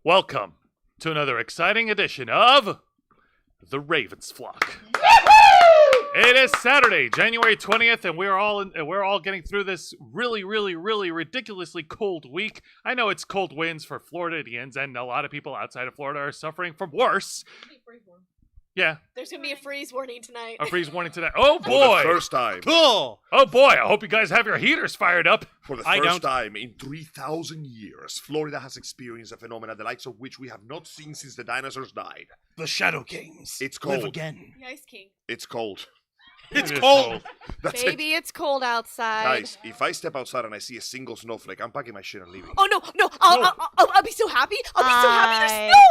Welcome to another exciting edition of The Ravens Flock. It is Saturday, January 20th, and we're all getting through this really ridiculously cold week. I know it's cold winds for Floridians, and a lot of people outside of Florida are suffering from worse. Yeah. There's going to be a freeze warning tonight. A freeze warning tonight. Oh, boy. For the first time. Cool. Oh, boy. I hope you guys have your heaters fired up. For the first time in 3,000 years, Florida has experienced a phenomenon the likes of which we have not seen since the dinosaurs died. The Shadow Kings. It's cold. Live again. The Ice King. It's cold. It's cold. That's Baby, it's cold outside. Guys, if I step outside and I see a single snowflake, I'm packing my shit and leaving. Oh, no. I'll be so happy. I'll be so happy there's snow.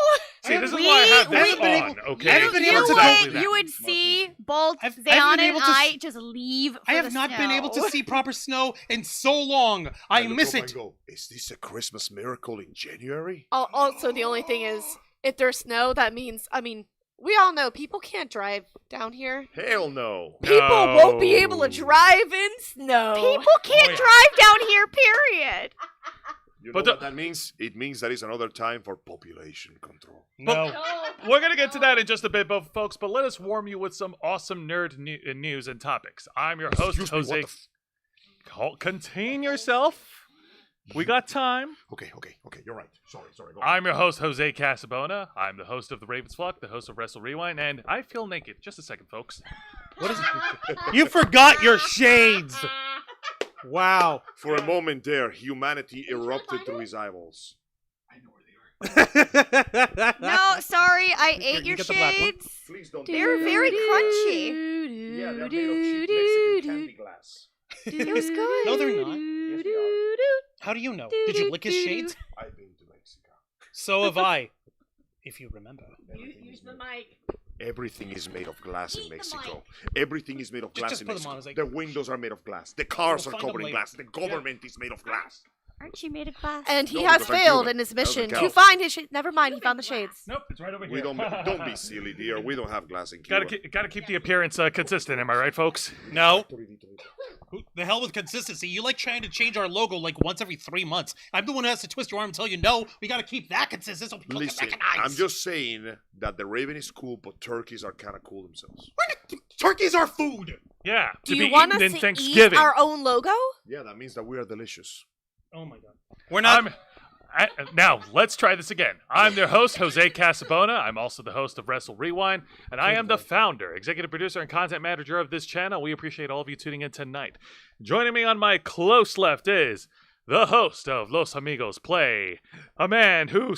See, this is why I have this on, okay? I haven't been able to You would see both I've been Xeiana able and to I just leave for I have the not been snow. able to see proper snow in so long. I look miss up and it. go, is this a Christmas miracle in January? Also, the only thing is, if there's snow, that means, we all know people can't drive down here. Hell no. People won't be able to drive in snow. People can't drive down here, period. You know But what that means? It means that it's another time for population control. No. We're going to get to that in just a bit, folks, but let us warm you with some awesome nerd news and topics. I'm your host, Excuse me, Jose. Contain yourself. We got time. Okay, you're right. Sorry, go on. I'm your host, Jose Casabona. I'm the host of The Ravens Flock, the host of Wrestle Rewind, and I feel naked. Just a second, folks. What is it? You forgot your shades. Wow. For a moment there, humanity erupted through his eyeballs. No, sorry, I ate you your get the black one. shades. Please don't. They're very crunchy. Yeah, they're made of cheap Mexican candy glass. It was good. No, they're not. Yes, they are. How do you know? Did you lick his shades? I've been to Mexico. So have I. If you remember. Use the mic. Everything is made of glass in Eat the Mexico. Everything is made of glass Just in put them Mexico. on as I- The windows are made of glass. The cars We'll are find them covered in later. glass. The government is made of glass. Aren't you made of glass? And he No, has because I'm failed human. in his Doesn't mission to count. find his shades. Never mind, he found the shades. Nope, it's right over We here. don't be silly, dear. We don't have glass in Cuba. Gotta keep the appearance consistent, am I right, folks? No. Who the hell with consistency? You like trying to change our logo like once every 3 months. I'm the one who has to twist your arm and tell you, no, we gotta keep that consistent so people Listen, can recognize. I'm just saying that the Raven is cool, but turkeys are kind of cool themselves. Turkeys are food. Yeah, Do to you be want eaten us in to Thanksgiving. eat our own logo? Yeah, that means that we are delicious. Oh my god. We're not. Now, let's try this again. I'm their host, Jose Casabona. I'm also the host of Wrestle Rewind, and I am the founder, executive producer, and content manager of this channel. We appreciate all of you tuning in tonight. Joining me on my close left is the host of Los Amigos Play, a man who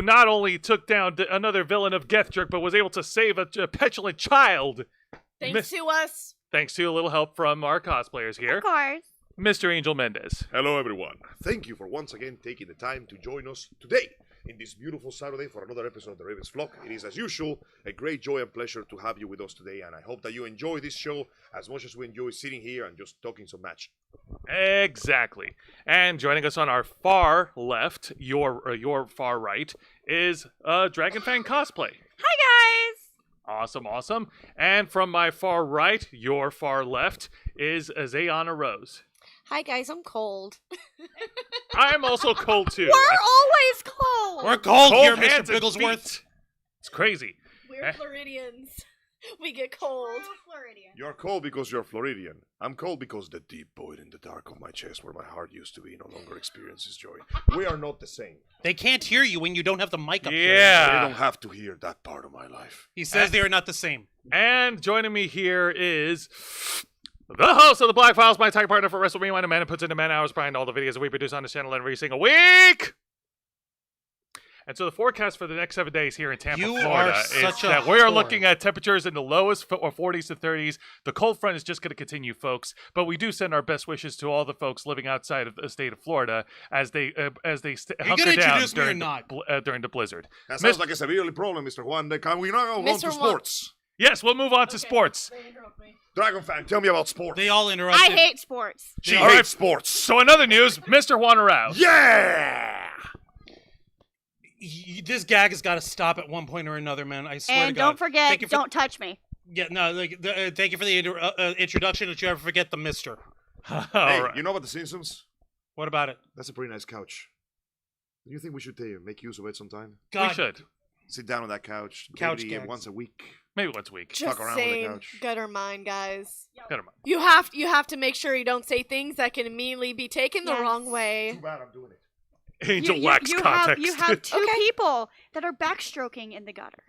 not only took down another villain of Geth Jerk, but was able to save a petulant child. Thanks to us. Thanks to a little help from our cosplayers here, Of course. Mr. Angel Mendez. Hello, everyone. Thank you for once again taking the time to join us today in this beautiful Saturday for another episode of The Ravens Flock. It is, as usual, a great joy and pleasure to have you with us today, and I hope that you enjoy this show as much as we enjoy sitting here and just talking some match. Exactly. And joining us on our far left, your far right, is Dragon Fang Cosplay. Hi, guys. Awesome. And from my far right, your far left, is Xeiana Rose. Hi, guys. I'm cold. I'm also cold too. We're always cold. We're cold here, Cold hands Mr. and Bigglesworth. feet. It's crazy. We're Floridians. We get cold. You're cold because you're Floridian. I'm cold because the deep void in the dark of my chest where my heart used to be no longer experiences joy. We are not the same. They can't hear you when you don't have the mic up here. Yeah. They don't have to hear that part of my life. He says they are not the same. And joining me here is the host of the Black Files, my tag partner for Wrestle Rewind, a man who puts in the man hours behind all the videos that we produce on this channel every single week. And so the forecast for the next 7 days here in Tampa, You Florida, are is such a that we're whore. looking at temperatures in the lowest 40s to 30s. The cold front is just going to continue, folks. But we do send our best wishes to all the folks living outside of the state of Florida as they hunker gonna down introduce me or during not? during the blizzard. That sounds like a severely problem, Mr. Juan. Can we now go on to Mr. Juan. sports? Yes, we'll move on to sports. Dragon fan, tell me about sports. They all I interrupted. hate sports. She All right. hates sports. So in other news, Mr. Juan Arauz. Yeah! This gag has got to stop at one point or another, man. I swear to And God. don't forget, Thank you for, don't touch me. Yeah, no. Thank you for the introduction. Don't you ever forget the Mister? All Hey, right. you know about The Simpsons? What about it? That's a pretty nice couch. Do you think we should make use of it sometime? God, We should. Sit down on that couch. Couch maybe gags. once a week. Maybe once a week. Just Fuck around with the saying, couch. gutter mind, guys. Got 'em up. You have to make sure you don't say things that can immediately be taken the Yes. wrng way. Too bad I'm doing it. Angel wax context. You have two Okay. people that are backstroking in the gutter.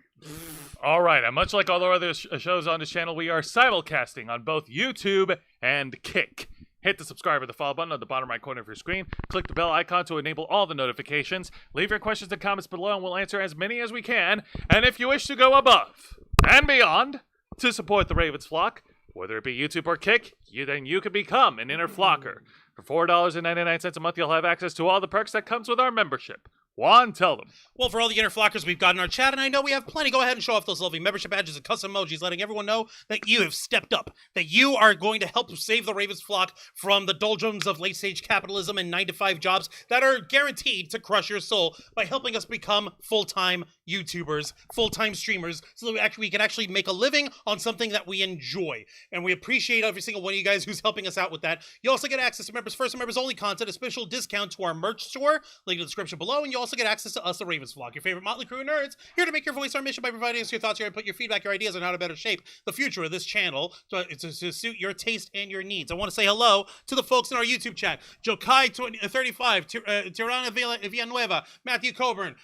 All right, and much like all our other shows on this channel, we are simulcasting on both YouTube and Kick. Hit the subscribe or the follow button on the bottom right corner of your screen. Click the bell icon to enable all the notifications. Leave your questions and comments below, and we'll answer as many as we can. And if you wish to go above and beyond to support the Ravens flock, whether it be YouTube or Kick, then you can become an inner flocker. For $4.99 a month, you'll have access to all the perks that comes with our membership. Juan, tell them. Well, for all the inner flockers we've got in our chat, and I know we have plenty, go ahead and show off those lovely membership badges and custom emojis, letting everyone know that you have stepped up, that you are going to help save the Ravens flock from the doldrums of late-stage capitalism and 9-to-5 jobs that are guaranteed to crush your soul by helping us become full-time YouTubers, full-time streamers, so that we can actually make a living on something that we enjoy. And we appreciate every single one of you guys who's helping us out with that. You also get access to members first and members only content, a special discount to our merch store, link in the description below, and you also get access to us, the Ravens Vlog, your favorite motley crew of nerds, here to make your voice our mission by providing us your thoughts, your input, your feedback, your ideas on how to better shape the future of this channel to suit your taste and your needs. I want to say hello to the folks in our YouTube chat: Jokai 35, Tirana Villanueva, Matthew Coburn,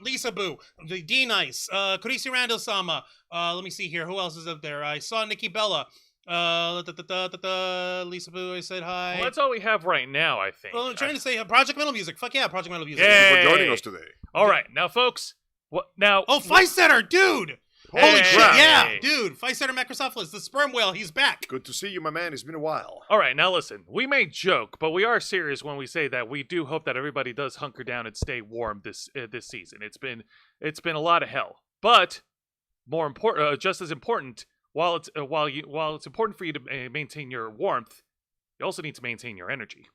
Lisa Boo, D Nice, Carisi Randall Sama. Let me see here. Who else is up there? I saw Nikki Bella. Lisa Boo, I said hi. Well, that's all we have right now, I think. Well, I'm trying to say Project Metal Music. Fuck yeah, Project Metal Music. Yeah. Thank you Hey. for joining us today. All right, now, folks. Now? Oh, Ficesetter, dude! Holy Holy shit, crap. yeah, dude. Ficesetter Macrocephalus, the sperm whale, he's back. Good to see you, my man. It's been a while. All right, now listen. We may joke, but we are serious when we say that we do hope that everybody does hunker down and stay warm this season. It's been a lot of hell, but more important, just as important. While it's important for you to maintain your warmth, you also need to maintain your energy.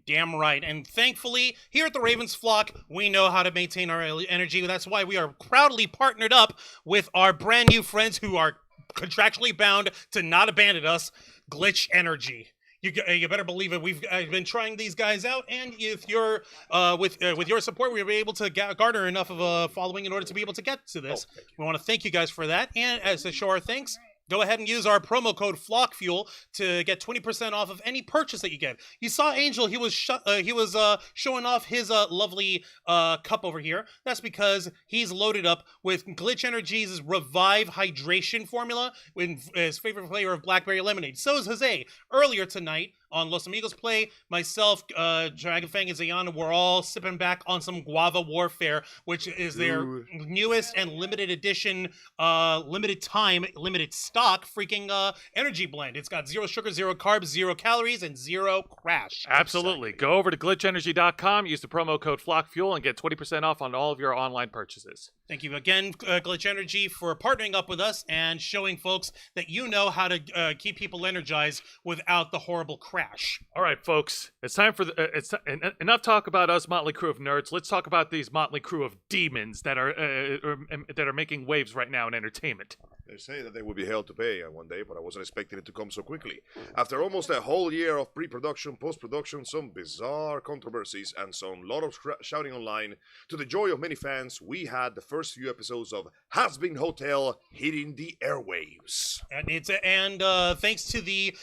Damn right. And thankfully, here at the Ravens Flock, we know how to maintain our energy. That's why we are proudly partnered up with our brand new friends who are contractually bound to not abandon us, Glitch Energy. You better believe it. We've been trying these guys out, and if you're with your support, we were able to garner enough of a following in order to be able to get to this. We want to thank you guys for that, and as a show our thanks, go ahead and use our promo code FlockFuel to get 20% off of any purchase that you get. You saw Angel; he was showing off his lovely cup over here. That's because he's loaded up with Glitch Energy's Revive Hydration formula with his favorite flavor of blackberry lemonade. So is Jose. Earlier tonight on Los Amigos Play, myself, Dragon Fang, and xeiana were all sipping back on some Guava Warfare, which is their newest and limited edition, limited time, limited stock freaking energy blend. It's got 0 sugar, 0 carbs, 0 calories, and 0 crash. Absolutely. Go over to glitchenergy.com, use the promo code FlockFuel, and get 20% off on all of your online purchases. Thank you again, Glitch Energy, for partnering up with us and showing folks that you know how to keep people energized without the horrible crash. All right, folks. It's time for enough talk about us motley crew of nerds. Let's talk about these motley crew of demons that are making waves right now in entertainment. They say that they will be held to pay one day, but I wasn't expecting it to come so quickly. After almost a whole year of pre-production, post-production, some bizarre controversies, and some lot of shouting online, to the joy of many fans, we had the first few episodes of Hazbin Hotel hitting the airwaves. And thanks to the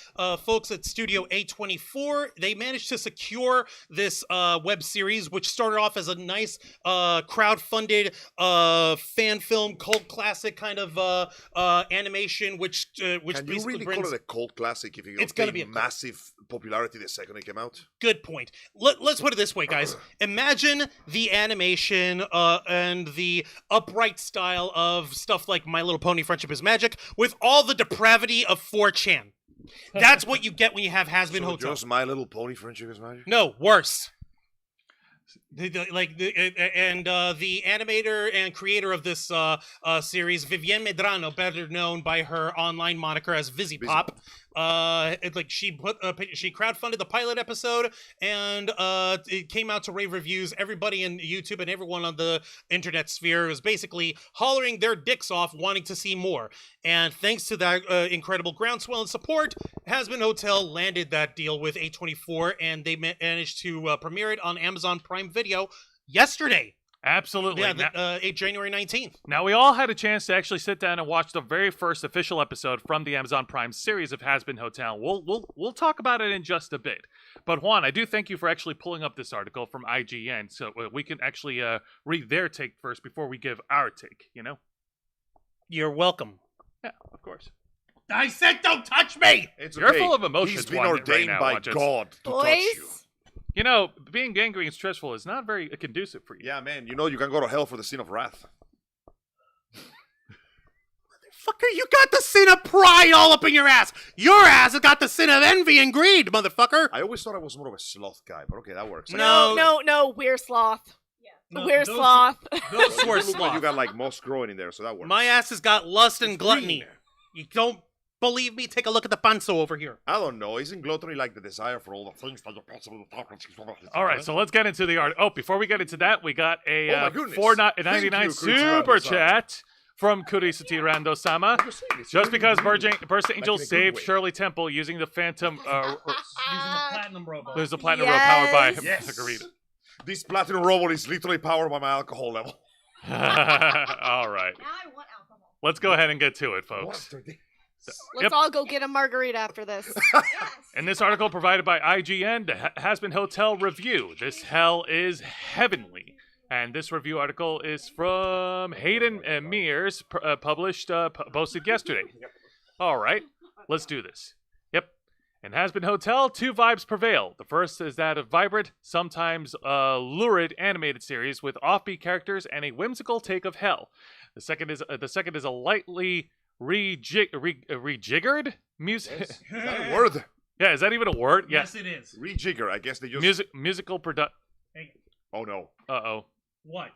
folks at Studio A24, they managed to secure this web series, which started off as a nice crowd-funded fan film cult classic kind of animation, which Can you basically really brings... call it a cult classic if it It's gonna be a massive popularity the second it came out? Good point. Let's put it this way, guys. Imagine the animation and the upright style of stuff like My Little Pony Friendship is Magic with all the depravity of 4chan. That's what you get when you have Hazbin So Hotel. just My Little Pony Friendship is Magic? No, worse. The animator and creator of this series, Vivienne Medrano, better known by her online moniker as Vivziepop, she crowdfunded the pilot episode, and it came out to rave reviews. Everybody in YouTube and everyone on the internet sphere was basically hollering their dicks off, wanting to see more. And thanks to that incredible groundswell and support, Hazbin Hotel landed that deal with A24, and they managed to premiere it on Amazon Prime Video yesterday. Absolutely. Yeah, January 19th. Now, we all had a chance to actually sit down and watch the very first official episode from the Amazon Prime series of Hazbin Hotel. We'll talk about it in just a bit. But Juan, I do thank you for actually pulling up this article from IGN, so we can actually read their take first before we give our take, you know? You're welcome. Yeah, of course. I said don't touch me! It's You're okay. full of emotions, He's been Juan, ordained right now, by Juan, just- God to touch you. Boys, You know, being angry and stressful is not very conducive for you. Yeah, man. You know you can go to hell for the sin of wrath. Fucker, you got the sin of pride all up in your ass! Your ass has got the sin of envy and greed, motherfucker! I always thought I was more of a sloth guy, but okay, that works. no, we're sloth. No, We're those- sloth. Those You were look like sloth. you got like moss growing in there, so that works. My ass has got lust and gluttony. green. You don't believe me? Take a look at the panzo over here. I don't know. Isn't gluttony like the desire for all the things that you possibly thought? All right, so let's get into the art. Oh, before we get into that, we got a Oh my goodness. $4.99 Thank you, super Kuritsurando-sama. chat from Kurisati Rando-sama. Just because Burst Angel in a good saved way. Shirley Temple using the Phantom... Using the platinum robot. there's a platinum robe powered by Yes. Margarita. This platinum robot is literally powered by my alcohol level. All right. Now I want alcohol. Let's go ahead and get to it, folks. Let's Yep. all go get a margarita after this. Yes. In this article provided by IGN, the Hazbin Hotel review. This hell is heavenly. And this review article is from Hayden Mears, posted yesterday. All right, let's do this. Yep. In Hazbin Hotel, two vibes prevail. The first is that of vibrant, sometimes lurid animated series with offbeat characters and a whimsical take of hell. The second is a lightly rejiggered music. Is that a word? Yeah, is that even a word? Yeah. Yes, it is. Rejigger. I guess they just. Musical product. Hey, Oh no, Uh-oh. what?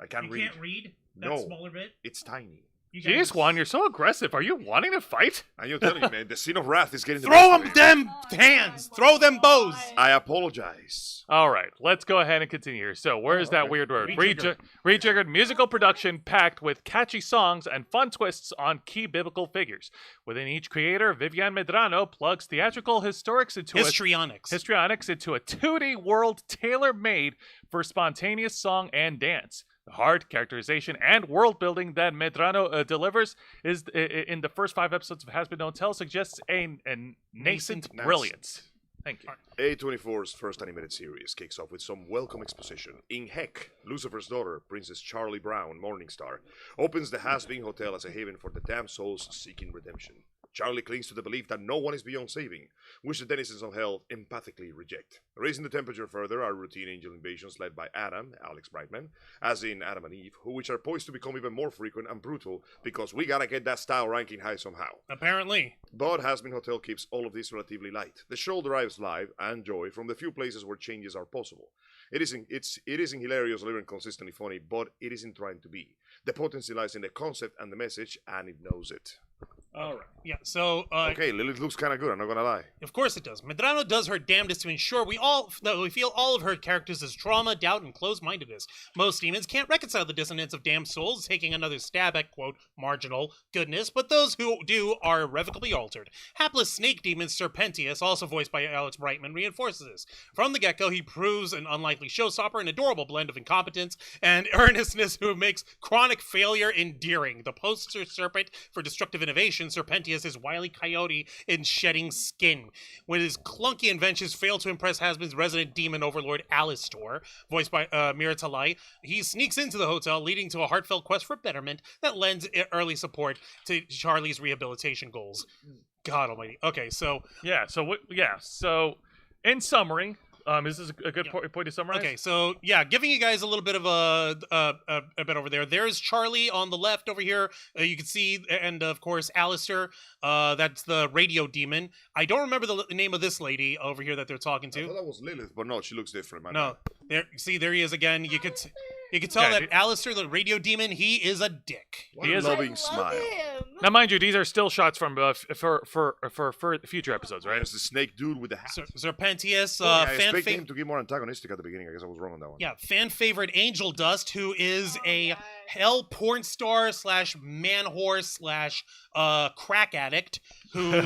I can't You read. can't read? That No. smaller bit? It's tiny. You Jeez, Juan, you're so aggressive. Are you wanting to fight? And you're telling me, man, the sin of wrath is getting the Throw best them of me. them hands! Throw them bows! I apologize. All right, let's go ahead and continue here. So, where's that okay. weird word? Rejiggered. Rejiggered musical production packed with catchy songs and fun twists on key biblical figures. Within each creator, Vivian Medrano plugs theatrical histrionics into a 2D world tailor-made for spontaneous song and dance. The heart, characterization, and world building that Medrano delivers is in the first 5 episodes of Hazbin Hotel suggests a nascent Nice. brilliance. Thank you. A24's first animated series kicks off with some welcome exposition. In Heck, Lucifer's daughter, Princess Charlie Brown, Morningstar, opens the Hazbin Hotel as a haven for the damned souls seeking redemption. Charlie clings to the belief that no one is beyond saving, which the denizens of hell empathically reject. Raising the temperature further are routine angel invasions led by Adam, Alex Brightman, as in Adam and Eve, which are poised to become even more frequent and brutal because we gotta get that style ranking high somehow. Apparently. But Hazbin Hotel keeps all of this relatively light. The show derives life and joy from the few places where changes are possible. It isn't hilarious or even consistently funny, but it isn't trying to be. The potency lies in the concept and the message, and it knows it. All right. Yeah, so Okay, Lilith looks kind of good, I'm not gonna lie. of course it does. Medrano does her damnedest to ensure we feel all of her characters as trauma, doubt, and closed-mindedness. Most demons can't reconcile the dissonance of damned souls taking another stab at, quote, marginal goodness, but those who do are irrevocably altered. Hapless snake demon Serpentius, also voiced by Alex Brightman, reinforces this. From the get-go, he proves an unlikely showstopper, an adorable blend of incompetence and earnestness who makes chronic failure endearing. The poster serpent for destructive innovation, Serpentius is wily coyote in shedding skin. When his clunky inventions fail to impress Hazbin's resident demon overlord Alistor, voiced by Mira Talai, he sneaks into the hotel, leading to a heartfelt quest for betterment that lends early support to Charlie's rehabilitation goals. God almighty. Okay, so So, in summary, is this a good point to summarize? Okay, so yeah, giving you guys a little bit of a bit over there. There's Charlie on the left over here. You can see, and of course, Alistair. That's the radio demon. I don't remember the name of this lady over here that they're talking I thought to. that was Lilith, but no, she looks different, man. No, there. See, there he is again. You could tell Yeah, that Alistair, the radio demon, he is a dick. What He a is- loving I love smile. him. Now, mind you, these are still shots from for future episodes, right? There's the snake dude with the hat. Serpentius, Yeah, I fan expected fa- him to get more antagonistic at the beginning. I guess I was wrong on that one. Yeah, fan favorite Angel Dust, who is Oh, a God. hell porn star slash man whore slash crack addict who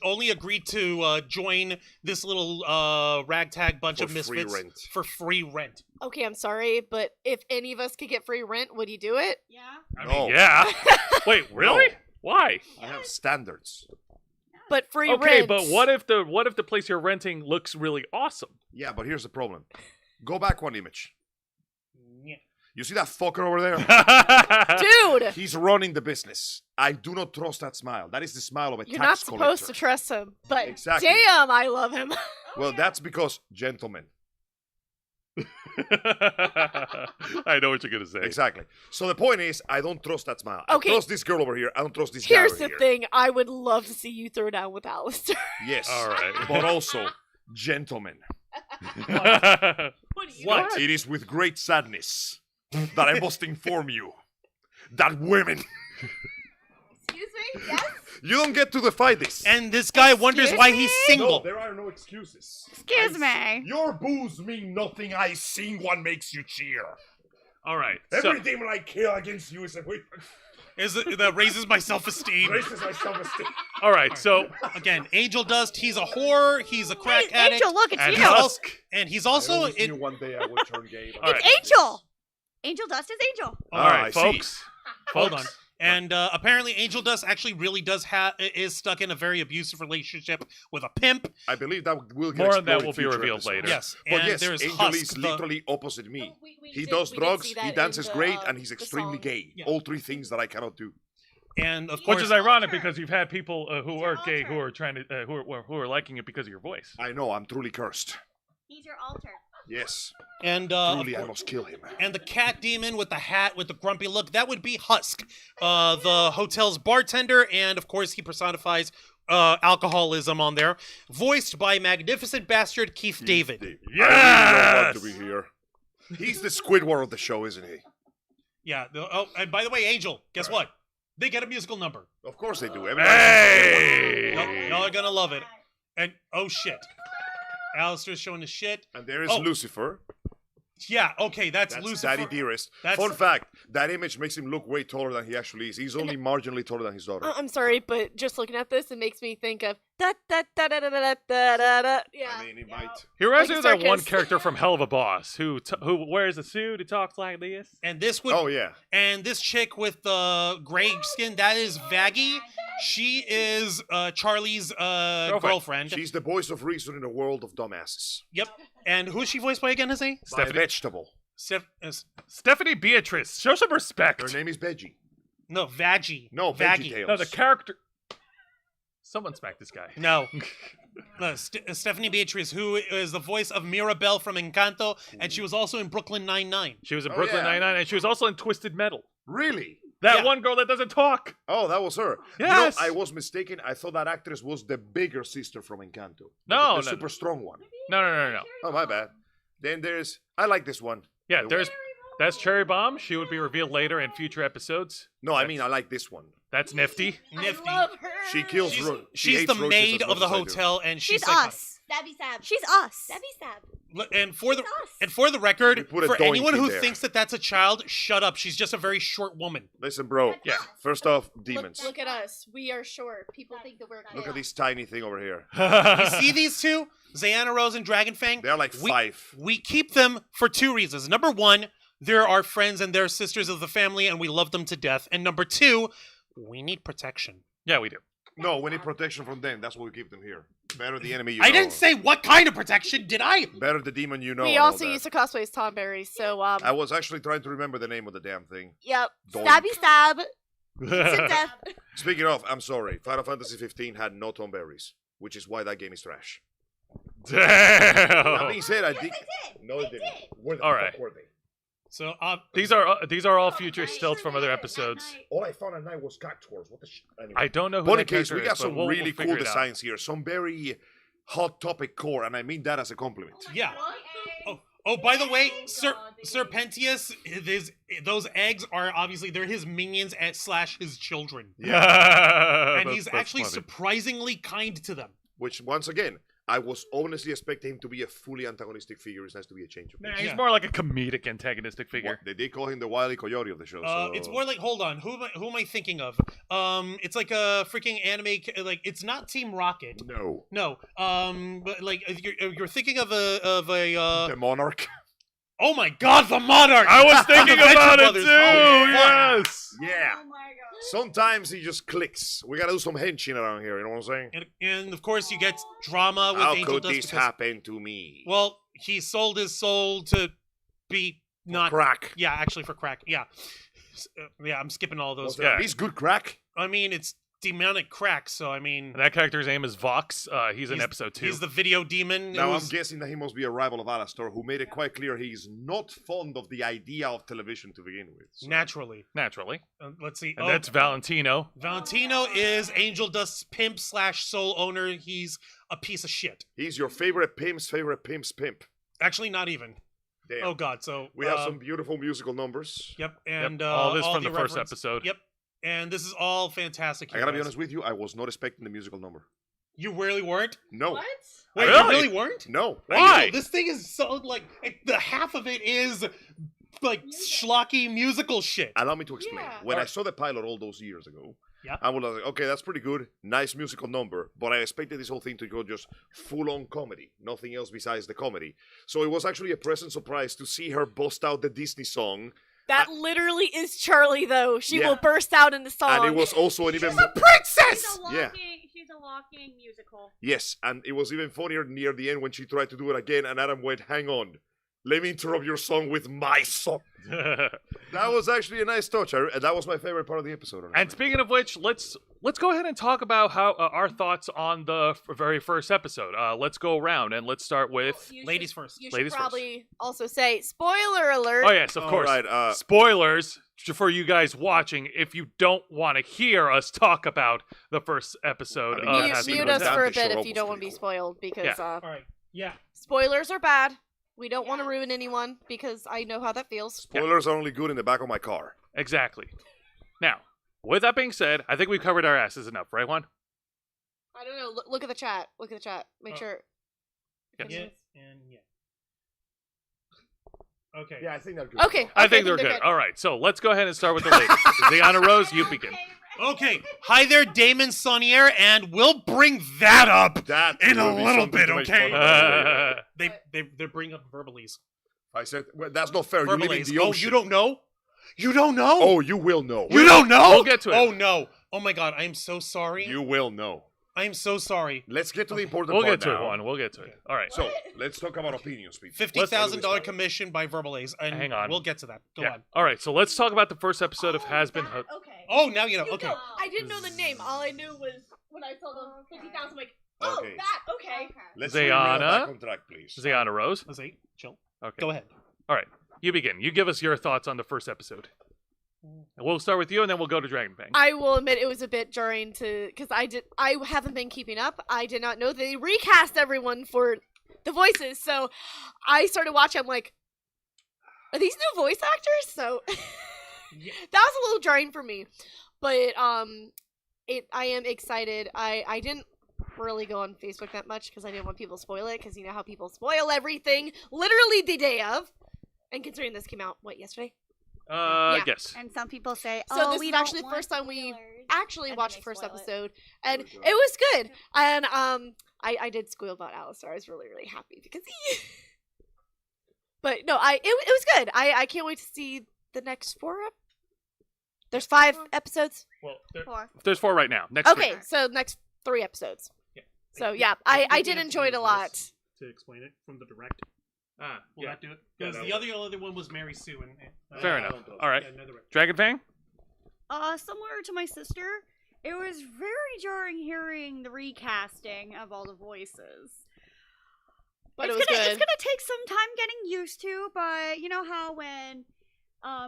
only agreed to join this little ragtag bunch of For free misfits rent. for free rent. Okay, I'm sorry, but if any of us could get free rent, would you do it? Yeah. I No. mean, yeah. Wait, really? No. Why? I have standards. But free Okay, rent. but what if the place you're renting looks really awesome? Yeah, but here's the problem. Go back one image. Yeah. You see that fucker over there? Dude, He's running the business. I do not trust that smile. That is the smile of a you're not tax supposed collector. to trust him. But Exactly. damn, I love him. Well, that's because, gentlemen. I know what you're gonna say. Exactly. So the point is, I don't trust that smile. Okay. I trust this girl over here. I don't trust this guy Here's over the here. thing. I would love to see you throw down with Alistair. Yes. All right. But also, gentlemen, What? it is with great sadness that I must inform you that women, Excuse me? Yes? you don't get to defy this. And this guy wonders Excuse why me? he's No, single. there are no excuses. Excuse me. Your boos mean nothing. I sing what makes you cheer. All right. So, Every demon I kill against you is a That raises my self-esteem. raises my self-esteem. all right. So, Again, Angel Dust, he's a whore, he's a crack Hey, addict. Angel, look, it's and you. Husk. And he's I also always in, knew one day I would turn gay. but All It's right. Angel. Angel Dust is Angel. All Ah, right, I see. folks. hold on. Folks. And apparently Angel Dust actually really is stuck in a very abusive relationship with a pimp. I believe that will get More on that explored in will be future revealed episodes. later. Yes. But And yes, there's Angel Husk, is the- literally opposite me. He did- does we did drugs, see he that dances in great, the, and he's the extremely song. gay. Yeah. All three things that I cannot do. And of Which course is ironic because you've had people who are gay who are trying to who are liking it because of your voice. I know, I'm truly cursed. He's your altar. Yes, and truly I must kill him. and the cat demon with the hat with the grumpy look, that would be Husk, the hotel's bartender, and of course he personifies alcoholism on there, voiced by magnificent bastard Keith David. I really Yes! don't want to be here. He's the Squidward of the show, isn't he? Yeah. Oh, and by the way, Angel, guess what? They get a musical number. Of course they do. Hey! Y'all are gonna love it. And oh shit, Alistair's showing his shit. And there is Oh. Lucifer. Yeah. Okay, that's That's Lucifer. Daddy Dearest. That's- Fun fact, that image makes him look way taller than he actually is. He's only marginally taller than his daughter. I'm sorry, but just looking at this, it makes me think of da da da da da da da da da. Yeah. I mean, he might. He reminds me Like of that one circus. character from Helluva Boss who wears a suit, who talks like this. And this would. Oh, yeah. And this chick with the gray skin, that is Vaggie. She is Charlie's girlfriend. She's the voice of reason in a world of dumbasses. Yep. And who is she voiced by again, Jose? By a Stephanie. vegetable. Stephanie Beatrice. Show some respect. Her name is Veggie. No, Vaggie. No, Vaggie. VeggieTales. No, the character. Someone smacked this guy. No. No, Stephanie Beatrice, who is the voice of Mirabelle from Encanto, and she was also in Brooklyn Nine-Nine. She was in Oh, Brooklyn yeah. Nine-Nine, and she was also in Twisted Metal. Really? That Yeah. one girl that doesn't talk. Oh, that was her. Yes. You know, I was mistaken. I thought that actress was the bigger sister from Encanto. No, the no, super no. strong one. No. Oh, my bad. Then there's. I like this one. Yeah, The- that's Cherry Bomb. She would be revealed later in future episodes. No, I mean I like this one. That's Nifty. Nifty. I love her. She kills. She's, she she's hates the roaches maid as of much the as I do. hotel, and she's She's psychotic. us. Stabby stab. She's us. Stabby stab. And for the She's us. and for the record, You put a for doink anyone in who there. thinks that that's a child, shut up. She's just a very short woman. Listen, bro. Yeah. First off, demons. Look at us. We are short. People think that we're. Look at this tiny thing over here. You see these two, Xeiana Rose and Dragonfang? They're like We- 5. We keep them for 2 reasons. Number 1, they're our friends and they're sisters of the family, and we love them to death. And number 2, we need protection. Yeah, we do. No, we need protection from them. That's why we keep them here. Better the enemy you I know. didn't say what kind of protection, did I? Better the demon you know. we and all also that. used to cosplay as Tom Berry, so I was actually trying to remember the name of the damn thing. Yep. Doink. Stabby stab. To death. Speaking of, I'm sorry. Final Fantasy 15 had no Tom Berries, which is why that game is trash. That Damn. being said, I think no, it didn't. Where the All fuck right. were they? So, These are all future stilts from other episodes. All I found at night was cactuars. What the shit? Anyway. I don't know who But in that case, character we got is, but some we'll really figure cool it out. designs here. Some very hot topic core, and I mean that as a compliment. yeah. Oh, by the way, Serpentius, those eggs are obviously, they're his minions / his children. Yeah. And he's actually surprisingly kind to them. Which, once again, I was honestly expecting him to be a fully antagonistic figure. It's nice to be a change of Nah, pace. he's more like a comedic antagonistic figure. They did call him the Wile E. Coyote of the show. So. It's more like, hold on, who am I thinking of? It's like a freaking anime, like it's not Team Rocket. No. But like you're thinking of a The Monarch. Oh my God, the Monarch! I was thinking The Venture about it Brothers. too. Oh, Yes. Yeah. Oh my god. Sometimes he just clicks. We gotta do some henshin around here, you know what I'm saying? And of course you get drama with How Angel could Dust this because, happen to me? well, he sold his soul to be not Crack. Yeah, actually for crack. Yeah. Yeah, I'm skipping all those. Yeah. He's good crack. I mean, it's demonic crack, so I mean, And that character's name is Vox. He's in episode 2. he's the video demon. Now I'm guessing that he must be a rival of Alastor, who made it quite clear he's not fond of the idea of television to begin with. So. Naturally. Naturally. Let's see. And that's Valentino. Valentino is Angel Dust's pimp / soul owner. He's a piece of shit. He's your favorite pimp's pimp. Actually, not even. Damn. Oh God. So We have some beautiful musical numbers. Yep. And all this from the first reference- episode. Yep. And this is all fantastic. I gotta be guys. honest with you, I was not expecting the musical number. You really weren't? No. What? Wait, Really? you really weren't? No. Why? I know, this thing is so like the half of it is like schlocky musical shit. Allow me to explain. Yeah. When I saw the pilot all those years ago, Yeah. I was like, okay, that's pretty good. Nice musical number. But I expected this whole thing to go just full-on comedy. Nothing else besides the comedy. So it was actually a pleasant surprise to see her bust out the Disney song. That literally is Charlie, though. She Yeah. will burst out in the song. And it was also an even She's a princess! Yeah. She's a walking musical. Yes, and it was even funnier near the end when she tried to do it again, and Adam went, hang on. Let me interrupt your song with my song. That was actually a nice touch. That was my favorite part of the episode. honestly. And speaking of which, let's go ahead and talk about how our thoughts on the very first episode. Let's go around and let's start with. You Ladies should- first. You Ladies should first. probably also say, spoiler alert. Oh yes, of All course. right, Spoilers for you guys watching if you don't want to hear us talk about the first episode I mean, of Mute, Hazbin mute Hazbin us Hotel. for a Dante bit show if you was don't want to pretty be cool. spoiled, because All right. Yeah. spoilers are bad. We don't want to ruin anyone, because I know how that feels. Spoilers are only good in the back of my car. Exactly. Now, with that being said, I think we've covered our asses enough, right, Juan? I don't know. Look at the chat. Look at the chat. Make sure. Yes. Yes and yeah. Okay. Yeah, I think that's good. Okay. I think they're good. All right, so let's go ahead and start with the ladies. Xeiana Rose, you begin. Okay. Hi there, Damon Sonnier, and we'll bring that up. That In a will be little something bit, to make okay? fun of. They bring up verbalies. I said, well, that's not fair. You live in Verbalies. the Oh, ocean. you don't know? You don't know? Oh, you will know. You don't know? We'll get to it. Oh no. Oh my God. I am so sorry. You will know. I am so sorry. Let's get to the important We'll part get to now. it, Juan. We'll get to it. All right. So, let's talk about opinions, people. $50,000 commission by verbalies. And Hang on. We'll get to that. Go Yeah. on. All right, so let's talk about the first episode of Hazbin Hotel. Okay. Oh, now you know. Okay. I didn't know the name. All I knew was when I saw the 50,000, I'm like, oh, Okay. that, okay. Let's Xeiana. remain back on track, please. Xeiana Rose. Let's see. Chill. Okay. Go ahead. All right, you begin. You give us your thoughts on the first episode. And we'll start with you, and then we'll go to Dragon Fang. I will admit it was a bit jarring because I haven't been keeping up. I did not know they recast everyone for the voices, so I started watching. I'm like, are these new voice actors? So that was a little jarring for me, but I am excited. I didn't really go on Facebook that much because I didn't want people to spoil it, because you know how people spoil everything literally the day of. And considering this came out yesterday. Yeah. Yes. And some people say, So "Oh, this we is don't actually the want first time we spoilers." actually And then watched they the first spoil it. episode, and Good job. it was good. And I did squeal about Alistar. I was really happy because he. But no, it was good. I can't wait to see the next 4. There's 5 episodes. Well, Four. there's 4 right now. Next Okay, week. so next 3 episodes. Yeah. So yeah, I did enjoy it a lot. To explain it from the direct. Will yeah. that do it? Because the other one was Mary Sue. And, Fair enough. All right. Yeah, no direct. Dragon Fang? Similar to my sister, it was very jarring hearing the recasting of all the voices. But it's it was gonna, good. It's gonna take some time getting used to, but you know how when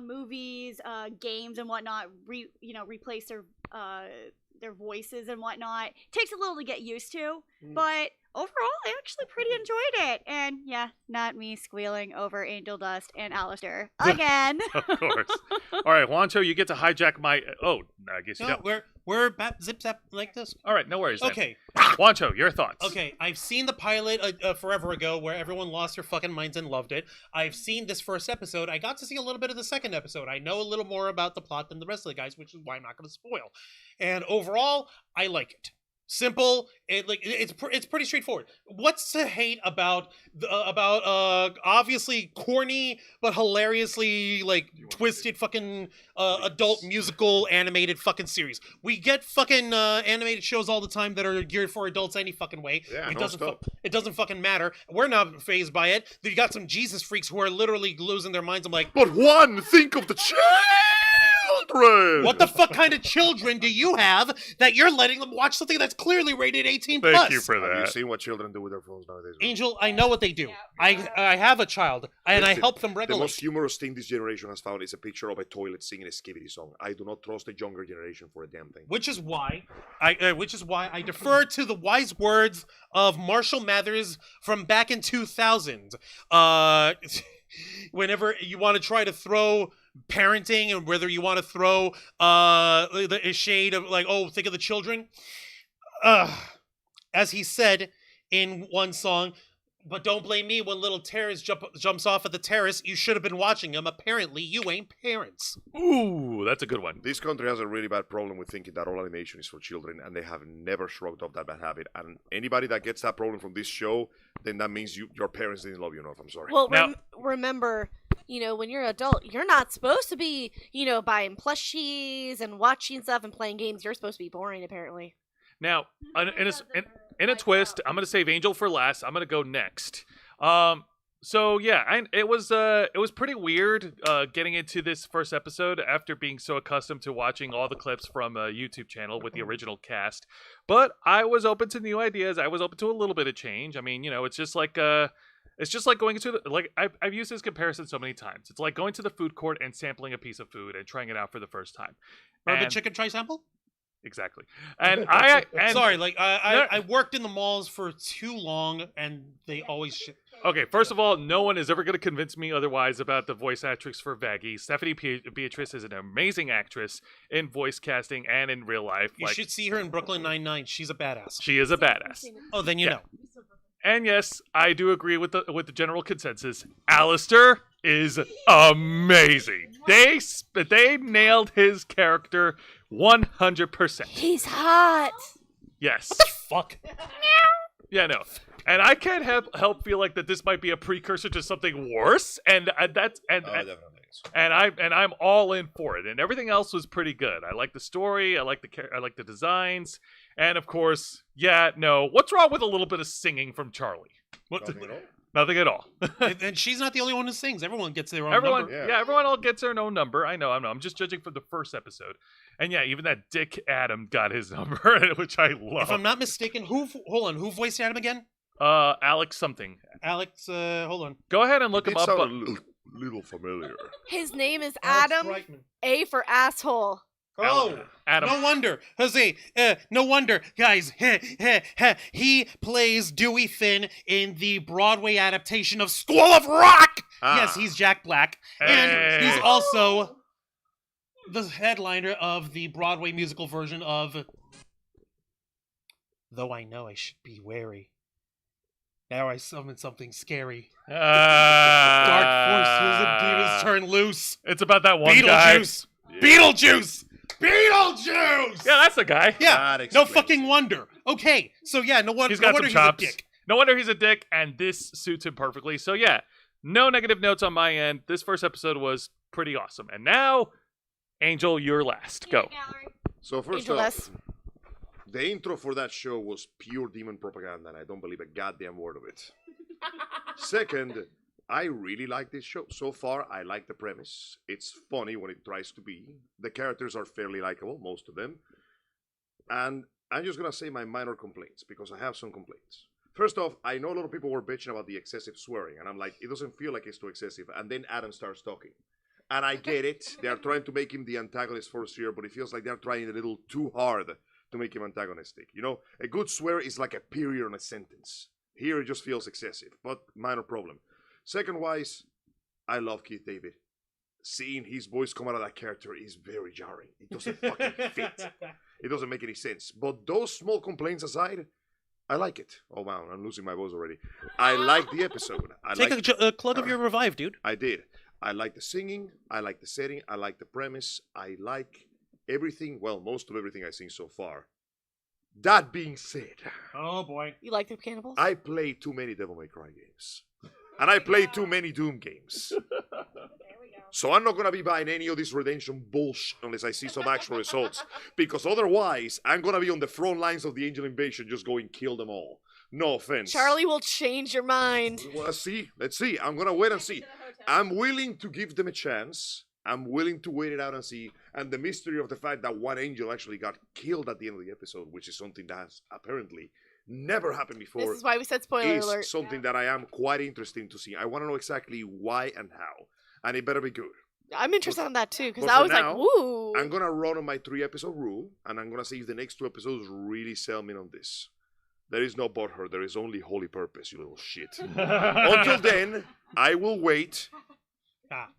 movies, games, and whatnot, replace their voices and whatnot, it takes a little to get used to. But overall, I actually pretty enjoyed it. And yeah, not me squealing over Angel Dust and Alistair again. Of course. All right, Juancho, you get to hijack my. Oh, I guess you No, don't. We're zip zap like this. All right, no worries. Then. Okay. Wancho, your thoughts? Okay, I've seen the pilot forever ago where everyone lost their fucking minds and loved it. I've seen this first episode. I got to see a little bit of the second episode. I know a little more about the plot than the rest of the guys, which is why I'm not going to spoil. And overall, I like it. Simple. It's pretty straightforward. What's to hate about obviously corny but hilariously twisted fucking adult musical animated fucking series? We get fucking animated shows all the time that are geared for adults any fucking way. Yeah, It doesn't fucking matter. We're not fazed by it. You got some Jesus freaks who are literally losing their minds. I'm like, But Juan, think of the children! what the fuck kind of children do you have that you're letting them watch something that's clearly rated 18 plus? Thank you for Have you that. seen what children do with their phones nowadays? Angel, I know what they do. I have a child, and I Listen, help them The regularly. most humorous thing this generation has found is a picture of a toilet singing a skibidi song. I do not trust the younger generation for a damn thing. Which is why I defer to the wise words of Marshall Mathers from back in 2000. Whenever you want to try to throw parenting and whether you want to throw the shade of think of the children, as he said in one song, but don't blame me when little terrorist jumps off of the terrace. You should have been watching him. Apparently you ain't parents. Ooh, that's a good one. This country has a really bad problem with thinking that all animation is for children, and they have never shrugged off that bad habit. And anybody that gets that problem from this show, then that means your parents didn't love you enough. I'm sorry. Well, Now- remember, when you're an adult, you're not supposed to be, buying plushies and watching stuff and playing games. You're supposed to be boring, apparently. Now, in a twist, I'm gonna save Angel for last. I'm gonna go next. So yeah, it was pretty weird getting into this first episode after being so accustomed to watching all the clips from a YouTube channel with the original cast. But I was open to new ideas. I was open to a little bit of change. I mean, it's just like going into I've used this comparison so many times. It's like going to the food court and sampling a piece of food and trying it out for the first time. Urban And- chicken try sample? Exactly. And Sorry, I worked in the malls for too long, and they always Okay, first of all, no one is ever going to convince me otherwise about the voice actress for Vaggie. Stephanie Beatrice is an amazing actress in voice casting and in real life. You should see her in Brooklyn Nine-Nine. She's a badass. She is a badass. Oh, then you Yeah. know. And yes, I do agree with the general consensus. Alistair is amazing. They nailed his character 100%. He's hot. Yes. Fuck. Yeah, no. And I can't help feel like that this might be a precursor to something worse, and that's Definitely. and I'm all in for it. And everything else was pretty good. I like the story. I like the designs, and of course, what's wrong with a little bit of singing from Charlie? Nothing at all. Nothing at all. And she's not the only one who sings. Everyone gets their own Everyone, number. Yeah. everyone all gets their own number. I know. I'm just judging from the first episode, and yeah, even that Dick Adam got his number, which I love. If I'm not mistaken, who voiced Adam again? Alex something. Alex, hold on. Go ahead and look It him up. sounded But a little familiar. His name is Alex Adam. Brightman. A for asshole. Oh, Adam. no wonder, Jose. No wonder, guys. He plays Dewey Finn in the Broadway adaptation of School of Rock. Ah. Yes, he's Jack Black, Hey. and he's also the headliner of the Broadway musical version of Though I Know I Should Be Wary. Now I summon something scary. Dark forces and demons turn loose. It's about that one guy. Beetlejuice. Beetlejuice. Beetlejuice. Yeah, that's the guy. Yeah, That no explains fucking wonder. Okay, so yeah, no wonder, He's got some he's chops. a dick. No wonder he's a dick, and this suits him perfectly. So yeah, no negative notes on my end. This first episode was pretty awesome. And now, Angel, you're last. Go. So first Angel off, S. the intro for that show was pure demon propaganda, and I don't believe a goddamn word of it. Second, I really like this show. So far, I like the premise. It's funny when it tries to be. The characters are fairly likable, most of them. And I'm just going to say my minor complaints, because I have some complaints. First off, I know a lot of people were bitching about the excessive swearing, and I'm like, it doesn't feel like it's too excessive. And then Adam starts talking. And I get it. They are trying to make him the antagonist first here, but it feels like they're trying a little too hard to make him antagonistic. You know, a good swear is like a period on a sentence. Here it just feels excessive, but minor problem. Second wise, I love Keith David. seeing his voice come out of that character is very jarring. It doesn't fucking fit. It doesn't make any sense. But those small complaints aside, I like it. Oh wow, I'm losing my voice already. I like the episode. Take a clug of your revive, dude. I did. I like the singing. I like the setting. I like the premise. I like everything. Well, most of everything I've seen so far. That being said, Oh boy. You like the cannibals? I play too many Devil May Cry games. And I play too many Doom games. So I'm not going to be buying any of this redemption bullshit unless I see some actual results. Because otherwise, I'm going to be on the front lines of the Angel Invasion just going kill them all. No offense. Charlie will change your mind. Well, let's see. I'm going to wait and see. I'm willing to give them a chance. I'm willing to wait it out and see. And the mystery of the fact that one angel actually got killed at the end of the episode, which is something that has apparently never happened before, This is why we said spoiler is alert. something that I am quite interested in to see. I want to know exactly why and how. And it better be good. I'm interested in that too, because But I for was now, like, woo. I'm going to run on my 3-episode rule, and I'm going to see if the next 2 episodes really sell me on this. There is no butthurt. There is only holy purpose, you little shit. Until then, I will wait,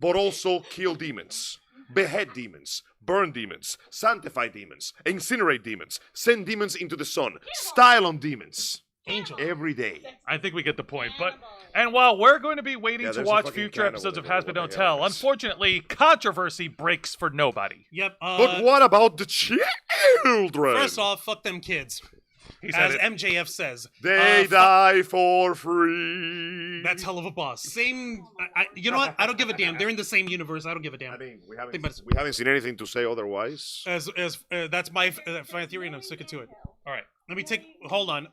but also kill demons, behead demons, burn demons, sanctify demons, incinerate demons, send demons into the sun, style on demons. Angel. Every day. I think we get the point. And while we're going to be waiting Yeah, to there's a watch fucking future cannibal episodes of in there, Hazbin what the Hotel, hell is- unfortunately, controversy breaks for nobody. Yep. But what about the children? First off, fuck them kids. He said As it. MJF says. They fuck- die for free. That's hell of a boss. Same. You know what? I don't give a damn. They're in the same universe. I don't give a damn. I mean, we Think about it. haven't seen anything to say otherwise. As that's my theory, and I'm sticking to it. All right. Let me take. Hold on.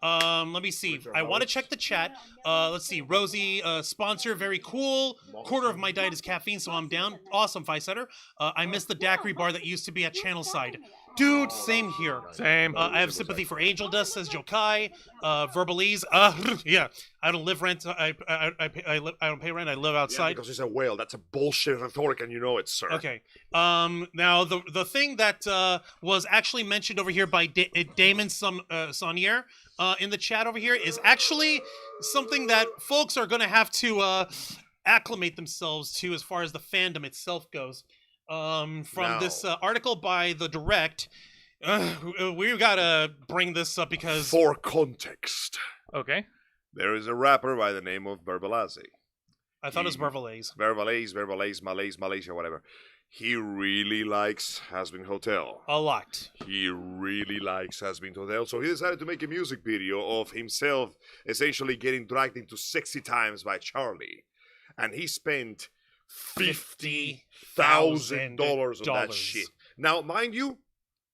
Let me see. I want to check the chat. Let's see. Rosie, sponsor, very cool. Quarter of my diet is caffeine, so I'm down. Awesome, Five-Setter. I missed the daiquiri bar that used to be at Channel Side. Dude, same here. Same. I have sympathy for Angel Dust, says Jokai. Verbalese. Yeah. I don't live rent. I don't pay rent. I live Yeah, outside. because it's a whale. That's a bullshit rhetoric, and you know it, sir. Okay. Now the thing that was actually mentioned over here by Damon Saunier in the chat over here is actually something that folks are going to have to acclimate themselves to as far as the fandom itself goes. From this article by The Direct, we've got to bring this up because... For context, Okay. there is a rapper by the name of Verbalase. I thought it was Vervalese. Verbalase, Malaysia, whatever. He really likes Hazbin Hotel. A lot. He really likes Hazbin Hotel, so he decided to make a music video of himself essentially getting dragged into sexy times by Charlie. And he spent $50,000 on that shit. Now, mind you,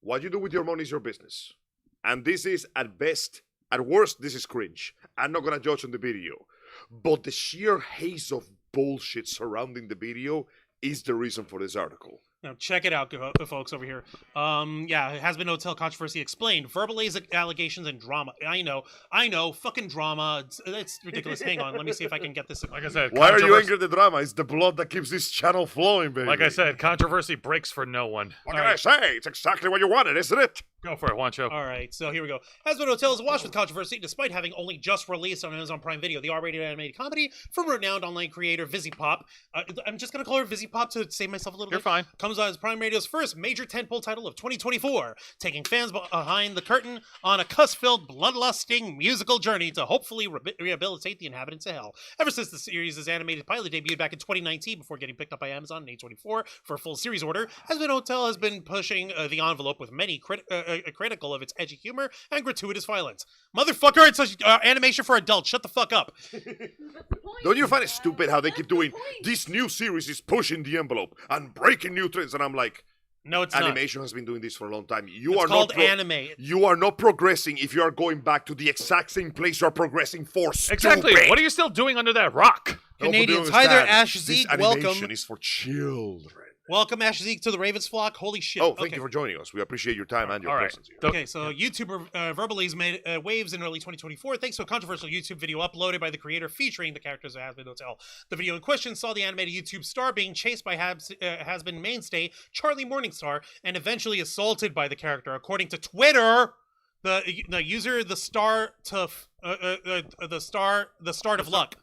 what you do with your money is your business. And this is, at best, at worst, this is cringe. I'm not going to judge on the video. But the sheer haze of bullshit surrounding the video is the reason for this article. Now, check it out, folks, over here. Yeah, Hazbin Hotel controversy explained. Verbalese allegations and drama. I know. Fucking drama. It's ridiculous. Hang on. Let me see if I can get this. Like I said, Why are you controversy- angry at the drama? It's the blood that keeps this channel flowing, baby. Like I said, controversy breaks for no one. What can I say? It's exactly what you wanted, isn't it? Go for it, Juancho. All right, so here we go. Hazbin Hotel is awash with controversy, despite having only just released on Amazon Prime Video, the R-rated animated comedy from renowned online creator Vivziepop. I'm just gonna call her Vivziepop to save myself a little You're bit. fine. Comes out as Prime Radio's first major tentpole title of 2024, taking fans behind the curtain on a cuss-filled, bloodlusting musical journey to hopefully rehabilitate the inhabitants of hell. Ever since the series' animated pilot debuted back in 2019, before getting picked up by Amazon in A24 for a full series order, Hazbin Hotel has been pushing the envelope with many critical of its edgy humor and gratuitous violence. Motherfucker, it's animation for adults. Shut the fuck up. Don't you find it stupid how they keep doing this new series is pushing the envelope and breaking new trends? And I'm like, No, it's animation has been doing this for a long time. You not. are It's called not anime. You are not progressing if you are going back to the exact same place you are progressing for. Exactly. Stupid. What are you still doing under that rock? No, but Canadians. you Hi there, understand. Ash This Zeke. animation Welcome. is for children. Welcome, Ash Zeke, to the Ravens flock. Holy shit. Oh, thank Okay. you for joining us. We appreciate your time and your All right. presence here. Okay, so YouTuber Verbalese made waves in early 2024 thanks to a controversial YouTube video uploaded by the creator featuring the characters of Hazbin Hotel. The video in question saw the animated YouTube star being chased by Hazbin mainstay Charlie Morningstar and eventually assaulted by the character. According to Twitter, The user the start of luck.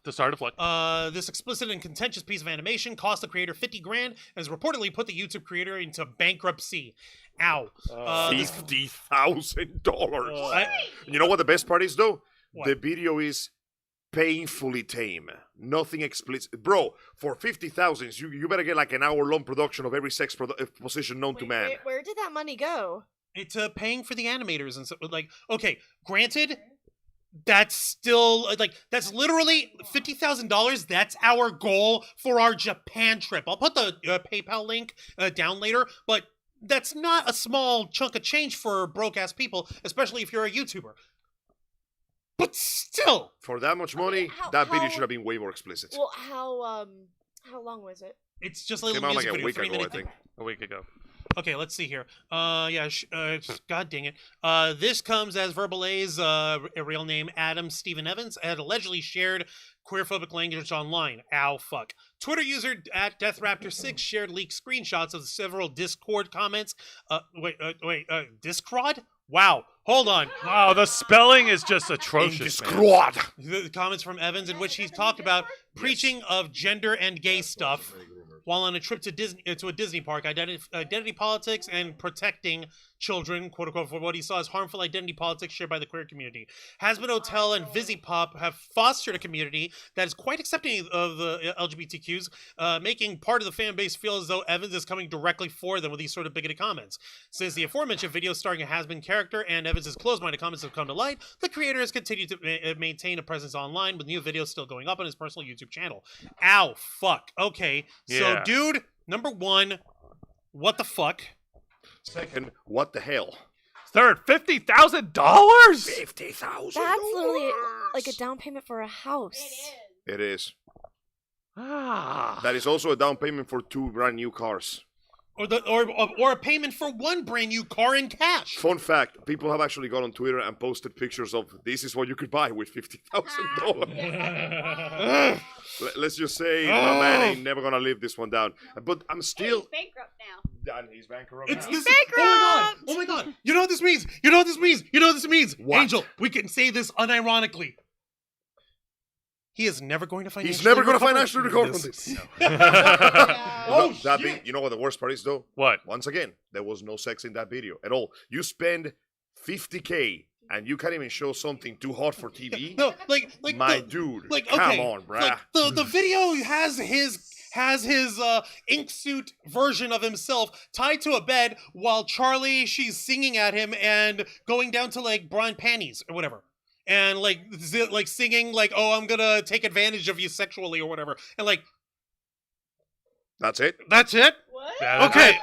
The start of luck. This explicit and contentious piece of animation cost the creator $50,000 and has reportedly put the YouTube creator into bankruptcy. Ow. This- $50,000. You know what the best part is though? What? The video is painfully tame. Nothing explicit. Bro, for 50,000, you better get like an hour-long production of every sex position known to man. Wait, where did that money go? It's paying for the animators and stuff. Like, okay, granted, that's still that's literally $50,000. That's our goal for our Japan trip. I'll put the PayPal link down later, but that's not a small chunk of change for broke ass people, especially if you're a YouTuber. But still, For that much money, how- that video how- should have been way more explicit. Well, how long was it? it's just a little Came out music like a video, week 3 ago, I minute think. thing. A week ago. Okay, let's see here. God dang it. This comes as Verbal A's real name, Adam Stephen Evans, had allegedly shared queerphobic language online. Ow, fuck. Twitter user at DeathRaptor6 shared leaked screenshots of several Discord comments. Discord? Wow. Hold on. Wow, the spelling is just atrocious, man. Squad. The comments from Evans in which he's talked about preaching of gender and gay stuff while on a trip to a Disney park, identity politics and protecting children, quote unquote, for what he saw as harmful identity politics shared by the queer community. Hazbin Hotel and Vivziepop have fostered a community that is quite accepting of the LGBTQs, making part of the fan base feel as though Evans is coming directly for them with these sort of bigoted comments. Since the aforementioned video starring a Hazbin character and Evans' closed-minded comments have come to light, the creator has continued to maintain a presence online with new videos still going up on his personal YouTube channel. Ow, fuck. Okay, so Yeah. dude, number one, what the fuck? Second, what the hell? Third, $50,000? 50,000. That's literally like a down payment for a house. It is. Ah. That is also a down payment for 2 brand new cars. Or a payment for one brand new car in cash. Fun fact: people have actually gone on Twitter and posted pictures of this is what you could buy with $50,000. Let's just say my man ain't never gonna live this one down. But I'm still. He's bankrupt now. And he's bankrupt It's now. this. Oh my god! You know what this means? You know what this means? You know what this means? What? Angel, we can say this unironically. He is never going to financially He's never gonna recover financially recover from this. this. Oh, that shit. being, you know what the worst part is though? What? Once again, there was no sex in that video at all. You spend $50K and you can't even show something too hot for TV. No, like My the, dude, like come okay, on, bruh. like the video has his ink suit version of himself tied to a bed while Charlie, she's singing at him and going down to like bra and panties or whatever. And like singing like, oh, I'm gonna take advantage of you sexually or whatever. And like, That's it. that's it? What? Yeah, Okay.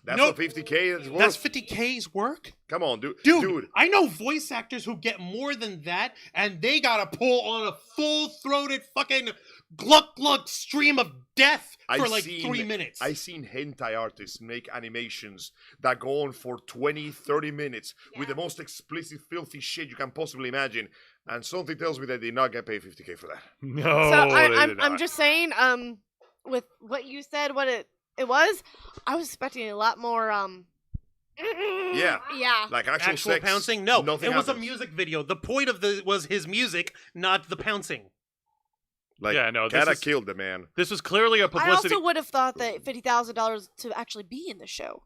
That's no, what 50K is worth. that's 50K's work? Come on, dude. Dude, I know voice actors who get more than that, and they gotta pull on a full-throated fucking gluck-gluck stream of death for I've like seen- 3 minutes. I've seen hentai artists make animations that go on for 20, 30 minutes with the most explicit, filthy shit you can possibly imagine. And something tells me that they did not get paid 50K for that. No. So they I'm did I'm not. just saying, with what you said, what it was, I was expecting a lot more. Yeah. Yeah. Like actual sex. pouncing? No, nothing it was a happens. music video. The point of was his music, not the pouncing. Like, Yeah, no, this Kata is- killed the man. This was clearly a I publicity. also would have thought that $50,000 to actually be in the show.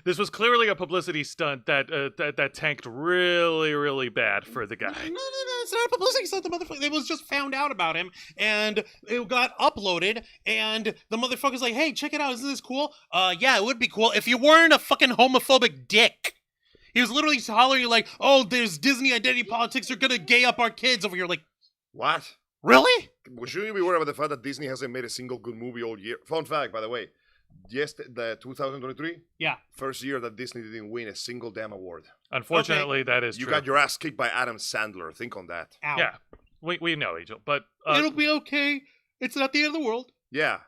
This was clearly a publicity stunt that tanked really, really bad for the guy. No, it's not a publicity stunt. The motherfucker, it was just found out about him, and it got uploaded, and the motherfucker's like, hey, check it out, isn't this cool? Yeah, it would be cool if you weren't a fucking homophobic dick. He was literally hollering like, oh, there's Disney identity politics, they're gonna gay up our kids over here. Like, What? really? Well, shouldn't you be worried about the fact that Disney hasn't made a single good movie all year? Fun fact, by the way. Yes, the 2023? Yeah. First year that Disney didn't win a single damn award. Unfortunately, that is You true. got your ass kicked by Adam Sandler. Think on that. Ow. Yeah, we know, Angel, but It'll be okay. It's not the end of the world. Yeah.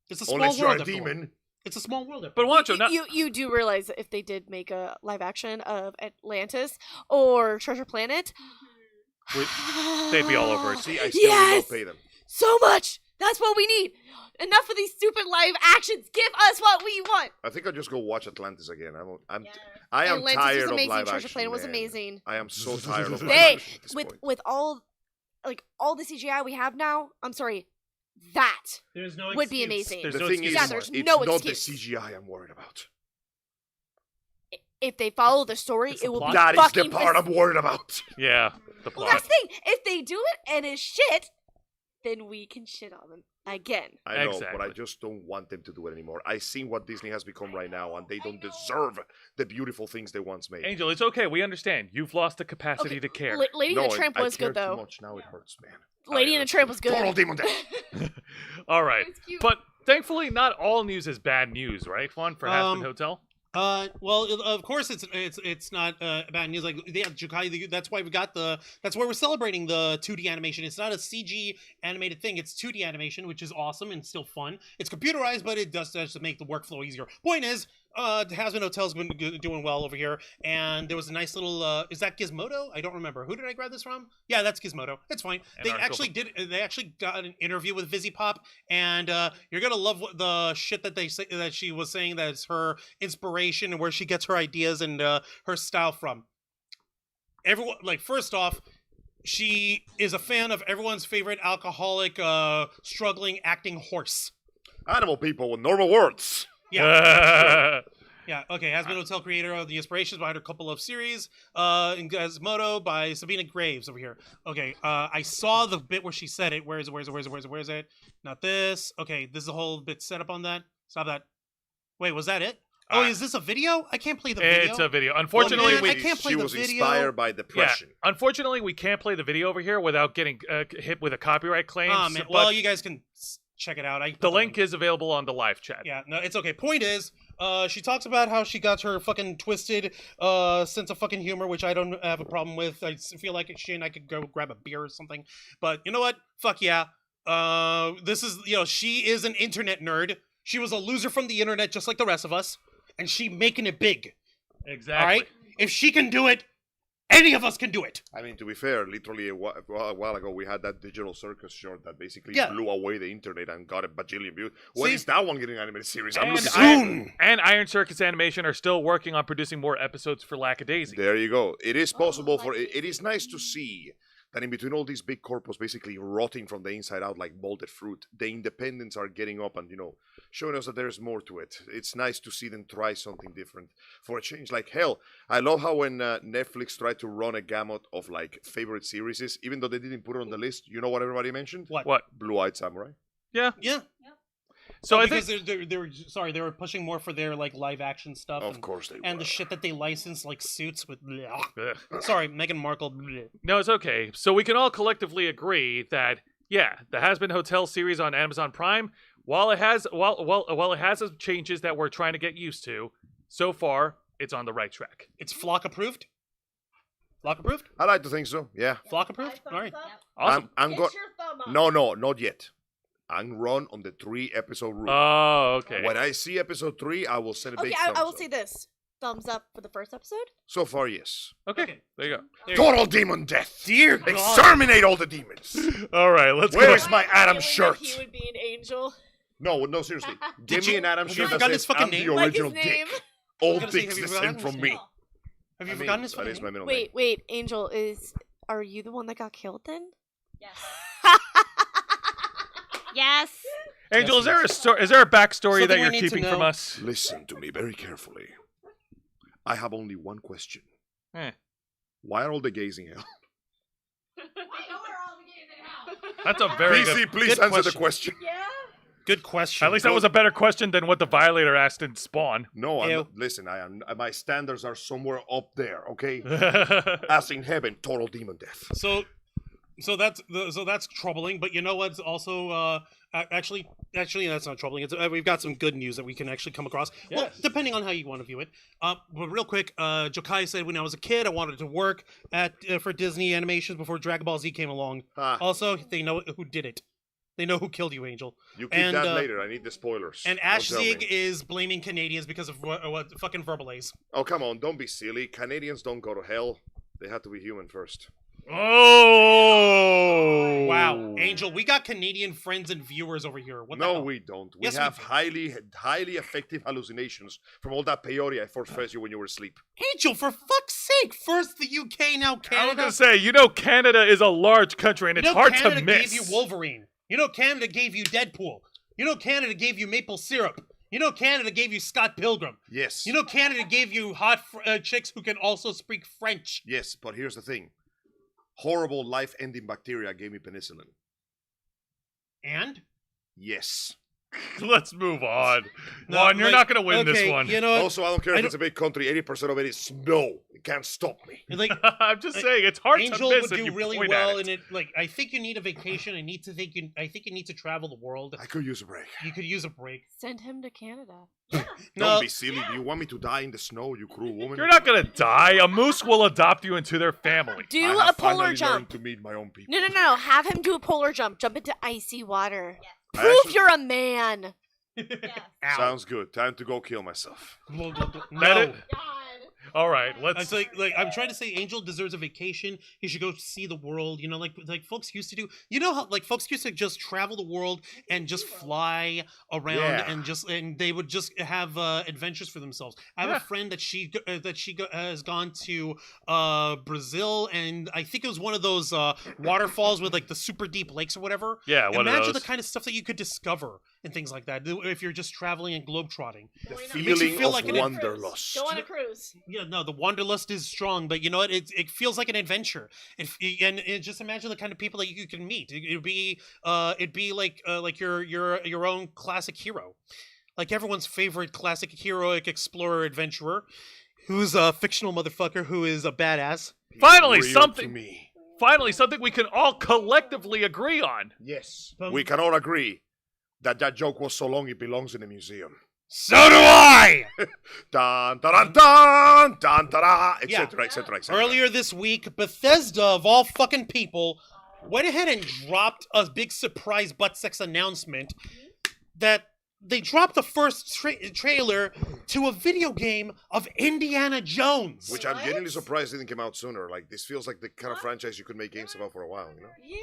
It's a small Unless you're world. a after all. demon. It's a small world. but Wancho, not You do realize that if they did make a live action of Atlantis or Treasure Planet, they'd be all over it. See, I still will Yes! not pay them. So much. That's what we need. Enough of these stupid live actions. Give us what we want. I think I'll just go watch Atlantis again. I am Atlantis tired was of amazing. live Treasure action. Planet was man. amazing. I am so tired of live They action at this point. with all the CGI we have now. I'm sorry, that There's no would be excuse. amazing. There's The no thing excuse is, Yeah, anymore. there's it's no not the excuse. CGI I'm worried about. if they follow the story, It's the it will plot. be That is the fucking part I'm worried about. Yeah, the Well, plot. that's the thing. If they do it and it's shit, then we can shit on them again. I know, but Exactly. I just don't want them to do it anymore. I see what Disney has become right now, and they don't deserve the beautiful things they once made. Angel, it's okay. We understand. You've lost the capacity Okay, to care. Lady no, and the Tramp I was care good too though. much. Now it hurts, man. Lady and the Tramp was good. Total demon death. All right. It's cute. But thankfully, not all news is bad news, right, Juan, for Hazbin Hotel? Well, of course it's not bad news. Like, yeah, Jukai, that's why that's why we're celebrating the 2D animation. It's not a CG animated thing. It's 2D animation, which is awesome and still fun. It's computerized, but it does to make the workflow easier. Point is, Hazbin Hotel's been doing well over here, and there was a nice little. Is that Gizmodo? I don't remember. Who did I grab this from? Yeah, that's Gizmodo. It's fine. They actually got an interview with Vivziepop, and you're gonna love the shit that that she was saying. That's her inspiration and where she gets her ideas and her style from. Everyone, like, first off, she is a fan of everyone's favorite alcoholic, struggling acting horse. Animal people with normal words. Yeah. Yeah, okay. Hazbin Hotel creator of the inspirations behind a couple of series. In Gizmodo by Sabina Graves over here. Okay, I saw the bit where she said it. Where is it? Not this. Okay, this is a whole bit set up on that. Stop that. Wait, was that it? Oh, is this a video? I can't play the video. It's a video. Unfortunately, man, we I can't play she the was video. inspired by depression. unfortunately we can't play the video over here without getting hit with a copyright claim. Oh, man. Well, you guys can check it out. The link is available on the live chat. Yeah, no, it's okay. Point is, she talks about how she got her fucking twisted sense of fucking humor, which I don't have a problem with. I feel like she and I could go grab a beer or something. But you know what? Fuck yeah. This is, she is an internet nerd. She was a loser from the internet just like the rest of us. And she making it big. Exactly. All right? If she can do it, any of us can do it. I mean, to be fair, literally a while ago, we had that digital circus short that basically Yeah. blew away the internet and got a bajillion views. When See? is that one getting an animated series? I'm And looking Soon. and Iron Circus Animation are still working on producing more episodes for Lackadaisy. There you go. It is possible it is nice to see that in between all these big corpos basically rotting from the inside out like molded fruit, the independents are getting up and, showing us that there's more to it. It's nice to see them try something different for a change. Like, hell, I love how when Netflix tried to run a gamut of, like, favorite series, even though they didn't put it on the list, you know what everybody mentioned? What? Blue-Eyed Samurai. Yeah. Yeah. So I because think they were pushing more for their like live action stuff. Of course they And were. the shit that they license, like suits with. Ugh. Sorry, Meghan Markle. No, it's okay. So we can all collectively agree that the Hazbin Hotel series on Amazon Prime, while it has some changes that we're trying to get used to, so far it's on the right track. It's Flock approved. Flock approved. I like to think so, yeah. Flock approved. All right. Awesome. I'm Get going... your thumb up. No, not yet. I'm run on the 3-episode rule. Oh, okay. When I see episode 3, I will send a big Okay, thumbs I will up. say this: thumbs up for the first episode. So far, yes. Okay, there you go. There you Total demon death! Dear God. Exterminate all the demons! All right, let's Where go. is my Adam shirt? He would be an angel. No, seriously. Give me an Adam have you shirt that forgotten says his fucking I'm the name? Like his original name. dick. All gonna say, dicks have you descend forgotten from his me. Have you I mean, forgotten his that fucking is my name? middle name. Wait, Angel are you the one that got killed then? Yes. Yes. Angel, Yes, is there a backstory Something that we you're need to keeping know. from us? Listen to me very carefully. I have only one question. Eh. Why are all the gays in hell? That's a very Please, good. please good answer the question. question. Yeah. Good question. At least that was a better question than what the Violator asked in Spawn. No, I'm Ew. not, listen, my standards are somewhere up there, okay? As in heaven, total demon death. So that's troubling. But you know what's also actually that's not troubling. It's, we've got some good news that we can actually come across. Well, Yes. depending on how you want to view it. But real quick, Jokai said when I was a kid, I wanted to work at for Disney Animations before Dragon Ball Z came along. Ah, Also, they know who did it. They know who killed you, Angel. you keep and, that later. I need the spoilers. And Don't Ash tell Zig me. is blaming Canadians because of what fucking Verbalays. Oh, come on, don't be silly. Canadians don't go to hell. They have to be human first. Oh! Wow, Angel, we got Canadian friends and viewers over here. What the No, hell? we don't. We Yes, we have do. highly effective hallucinations from all that peyote I force-fed you when you were asleep. Angel, for fuck's sake! First the UK, now I was Canada. gonna say, Canada is a large country and it's hard Canada to miss. gave you Wolverine. Canada gave you Deadpool. Canada gave you maple syrup. Canada gave you Scott Pilgrim. Yes. Canada gave you hot chicks who can also speak French. Yes, but here's the thing. Horrible life-ending bacteria gave me penicillin. And? Yes. Let's move on. No, Juan, you're like, not gonna win this okay, one. You know what? Also, I don't care I if don't- it's a big country. 80% of it is snow. It can't stop me. Like, I'm just saying, it's hard Angel to miss would if do you really point well at in it. Like, I think you need a vacation. I think you need to travel the world. I could use a break. You could use a break. Send him to Canada. No, Don't be silly. Do you want me to die in the snow, you cruel woman? You're not gonna die. A moose will adopt you into their family. Do I a have polar finally jump. learned to meet my own people. No. Have him do a polar jump. Jump into icy water. I Prove actually- you're a man. Ow. Sounds good. Time to go kill myself. No. That it? All right, let's. It's like I'm trying to say, Angel deserves a vacation. He should go see the world. Like folks used to do. You know how like folks used to just travel the world and just fly around Yeah. and they would just have adventures for themselves. I have Yeah. a friend that has gone to Brazil, and I think it was one of those waterfalls with like the super deep lakes or whatever. Yeah, one of Imagine those. the kind of stuff that you could discover and things like that if you're just traveling and globetrotting. The Makes you feeling feel of like an wanderlust. Go on a cruise. Yeah, no, the wanderlust is strong, but you know what? It feels like an adventure. Just imagine the kind of people that you can meet. It'd be like your own classic hero, like everyone's favorite classic heroic explorer adventurer, who's a fictional motherfucker who is a badass. Finally, Real to something. me. Finally, something we can all collectively agree on. Yes. Um, We can all agree that joke was so long it belongs in a museum. So do I. Dun dun dun dun dun, Yeah. etc. etc. etc. Earlier this week, Bethesda of all fucking people went ahead and dropped a big surprise butt sex announcement that they dropped the first trailer to a video game of Indiana Jones. Which I'm What? genuinely surprised didn't come out sooner. Like this feels like the kind of franchise you could make games about for a while. You know? Yeah.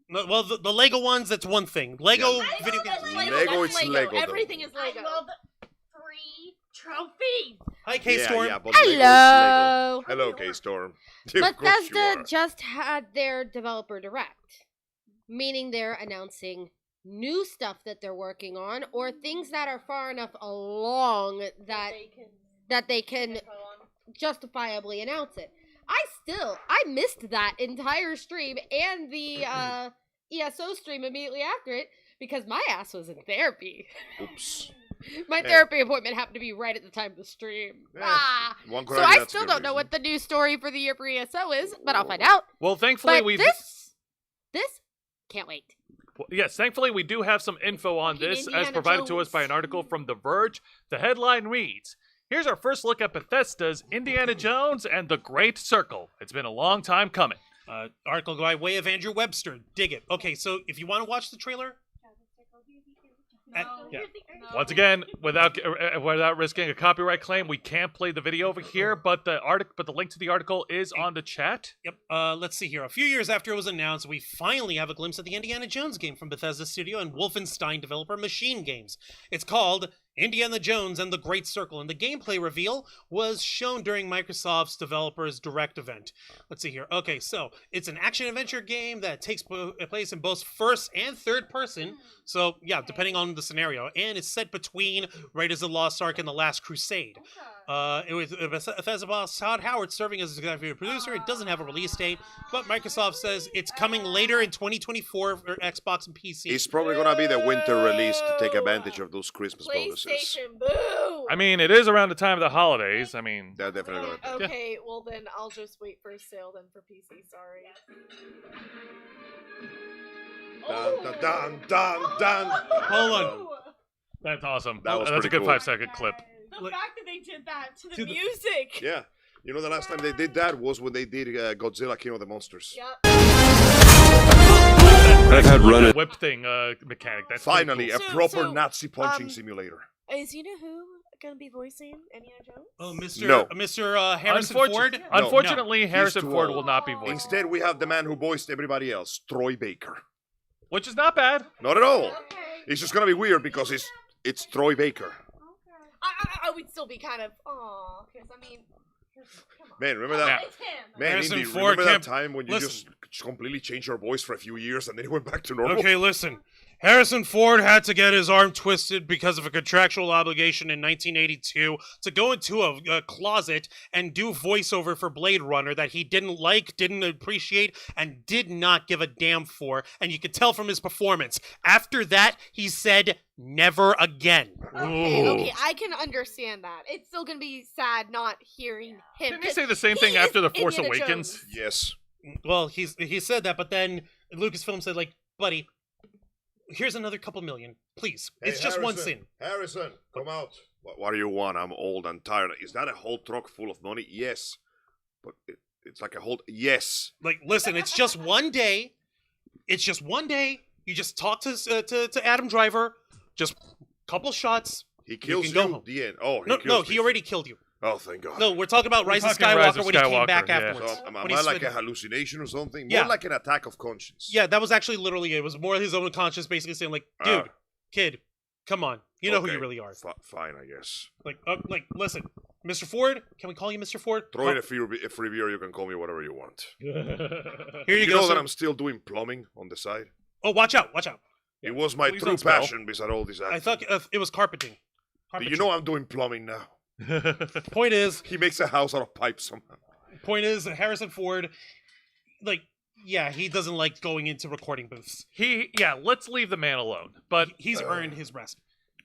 No, well, the Lego ones, that's one thing. Lego Yeah. video That's games. Lego, that's it's Lego, though. Everything is Lego. I love 3 trophies. Hi, K-Storm. Yeah, but Lego is Lego. Hello. Hello, K-Storm. Of course you Bethesda are. just had their developer direct, meaning they're announcing new stuff that they're working on or things that are far enough along that they can justifiably announce it. I missed that entire stream and the ESO stream immediately after it because my ass was in therapy. Oops. My Yeah. therapy appointment happened to be right at the time of the stream. Yeah. Ah. One could So argue I that's a still good don't know reason. what the new story for the year for ESO is, but I'll find out. Well, thankfully But this can't wait. Yes, thankfully we do have some info on Fucking this, as Indiana provided to us Jones. by an article from The Verge. The headline reads, "Here's our first look at Bethesda's Indiana Jones and the Great Circle. It's been a long time coming." Article by way of Andrew Webster. Dig it. Okay, so if you want to watch the trailer, yeah. Once again, without risking a copyright claim, we can't play the video over here, but the link to the article is on the chat. Yep. Let's see here. A few years after it was announced, we finally have a glimpse at the Indiana Jones game from Bethesda Studio and Wolfenstein developer Machine Games. It's called Indiana Jones and the Great Circle, and the gameplay reveal was shown during Microsoft's Developers Direct event. Let's see here. Okay, so it's an action-adventure game that takes place in both first and third person, so yeah, depending on the scenario, and it's set between Raiders of the Lost Ark and The Last Crusade. It was Bethesda boss Todd Howard serving as executive producer. It doesn't have a release date, but Microsoft says it's coming later in 2024 for Xbox and PC. It's probably gonna be the winter release to take advantage of those Christmas bonuses. PlayStation, boo! I mean, it is around the time of the holidays. I mean, They're definitely gonna. Okay, well then I'll just wait for a sale then for PC. Sorry. Dun dun dun dun dun. Hold on. that's awesome. That was That's a pretty good cool. 5-second clip. The Like- fact that they did that to the To the- music. Yeah. You know the last time they did that was when they did Godzilla King of the Monsters. Yep. I've had run it. Whip thing mechanic. That's pretty Finally, cool. a So- proper so, Nazi punching um, simulator. Is you know who gonna be voicing Indiana Jones? Oh, Mr. No. Mr. Harrison Unfortunate- Ford. Unfortunately, Harrison too Ford old. will not be voicing, Instead, we have the man who voiced everybody else, Troy Baker. which is not bad. Not at all. Okay. It's just gonna be weird because it's Troy Baker. I would still be kind of, because I mean, come on. Man, remember that? It's him. Man, Harrison Indy, Ford remember that can't- time when you listen. just completely changed your voice for a few years and then it went back to normal? Okay, listen. Harrison Ford had to get his arm twisted because of a contractual obligation in 1982 to go into a closet and do voiceover for Blade Runner that he didn't like, didn't appreciate, and did not give a damn for. And you could tell from his performance. After that, he said, never again. Okay, I can understand that. It's still gonna be sad not hearing him. Didn't he 'cause say the same he thing is after The Force Indiana Awakens? Jones. Yes. Well, he said that, but then Lucasfilm said, like, buddy, here's another couple million. Please. It's Hey, just one Harrison, scene. Harrison, come out. What do you want? I'm old and tired. Is that a whole truck full of money? Yes. But it's like a whole... Yes. Like, listen, it's just one day. It's just one day. You just talk to Adam Driver. Just a couple shots. He kills can go you. home. The end. Oh, No, kills he me. already killed you. Oh, thank God. No, we're talking about We're Rise of talking Rise Skywalker of when he came Skywalker, back yeah. afterwards. So, am when I he like split- a hallucination or something? Yeah. More like an attack of conscience. Yeah, that was actually literally it. It was more his own conscience basically saying, like, dude, kid, come on. You know who you Okay. really are. Fine, I guess. Like, listen, Mr. Ford, can we call you Mr. Ford? Throw in a free review. You can call me whatever you want. Here you You go. know that sir. I'm still doing plumbing on the side? Oh, watch out, watch out. It was my Please true don't spell. passion beside all this acting. I thought it was carpeting. Do Carpentry. you know I'm doing plumbing now? Point is, He makes a house out of pipes somehow. Harrison Ford, like, yeah, he doesn't like going into recording booths. Let's leave the man alone. But He's earned his rest.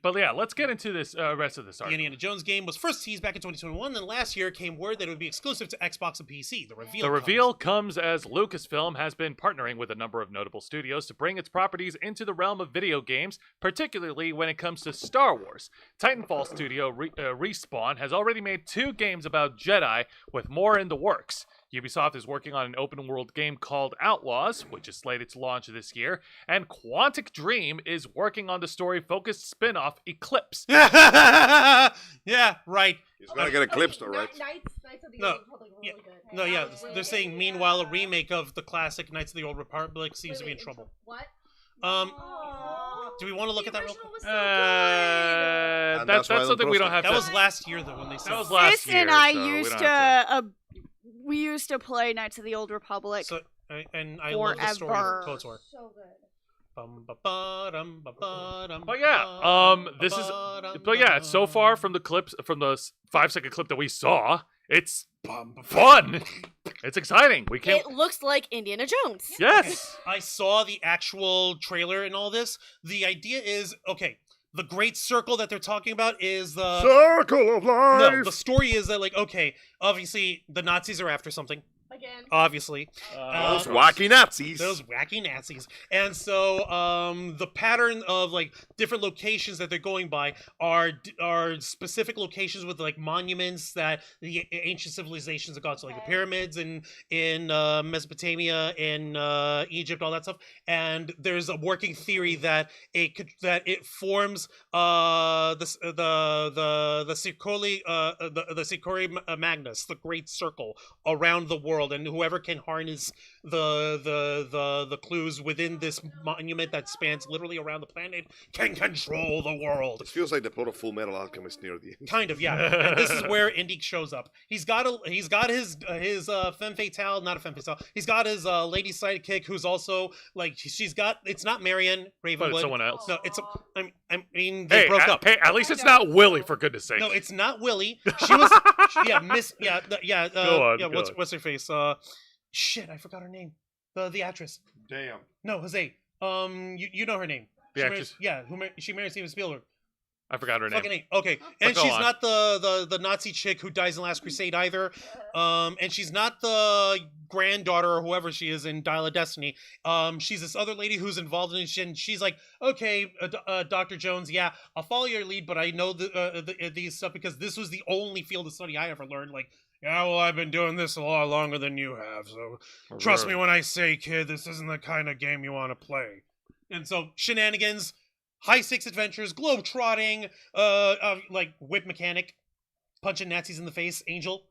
yeah, let's get into this rest of this The article. Indiana Jones game was first teased back in 2021, then last year came word that it would be exclusive to Xbox and PC. The reveal The comes- reveal comes as Lucasfilm has been partnering with a number of notable studios to bring its properties into the realm of video games, particularly when it comes to Star Wars. Titanfall studio Respawn has already made 2 games about Jedi, with more in the works. Ubisoft is working on an open-world game called Outlaws, which is slated to launch this year, and Quantic Dream is working on the story-focused spin-off Eclipse. yeah, right. He's gonna get eclipsed, though, right? Knights of the No, Old Republic were yeah, really good. No, yeah, Really they're good. saying meanwhile a remake of the classic Knights of the Old Republic seems to be in Wait, trouble. What? Do we want to look at that real quick? And That's that's why something we don't have That to... was last year though when they said That was last Sis year, and I so we used don't to, have we used to play Knights of the Old Republic. So, and I love the story Forever. of KOTOR. So good. But yeah, this is... But yeah, so far from the clips, from the 5-second clip that we saw, it's fun. It's exciting. We can't... It looks like Indiana Jones. Yes. I saw the actual trailer and all this. The idea is, okay, the Great Circle that they're talking about is the... Circle of life! No, the story is that, like, okay, obviously the Nazis are after something. Again. Obviously. Those wacky Nazis! Those wacky Nazis. And so the pattern of like different locations that they're going by are specific locations with like monuments that the ancient civilizations have got. So like the pyramids in Mesopotamia, in Egypt, all that stuff. And there's a working theory that it forms the Circoli Magnus, the Great Circle around the world, and whoever can harness the clues within this monument that spans literally around the planet can control the world. It feels like the plot of Full Metal Alchemist near the end. Kind of, yeah. And this is where Indy shows up. He's got his femme fatale, not a femme fatale. He's got his lady sidekick who's also like it's not Marion Ravenwood. But it's someone else. No, I mean they broke up. Hey, at least it's not Willie, for goodness sake. No, it's not Willie. She was Miss Go on. what's her face? Shit, I forgot her name. The actress. Damn. No, Jose. You know her name. The She actress? she married Steven Spielberg. I forgot her name. Fucking name. Okay. And go she's on. not the Nazi chick who dies in Last Crusade either. And she's not the granddaughter or whoever she is in Dial of Destiny. She's this other lady who's involved in it, and she's like, okay, Dr. Jones, yeah, I'll follow your lead, but I know these stuff because this was the only field of study I ever learned. Like, yeah, well, I've been doing this a lot longer than you have, so trust me when I say, kid, this isn't the kind of game you want to play. And so, shenanigans, high stakes adventures, globe trotting, like whip mechanic, punching Nazis in the face. Angel,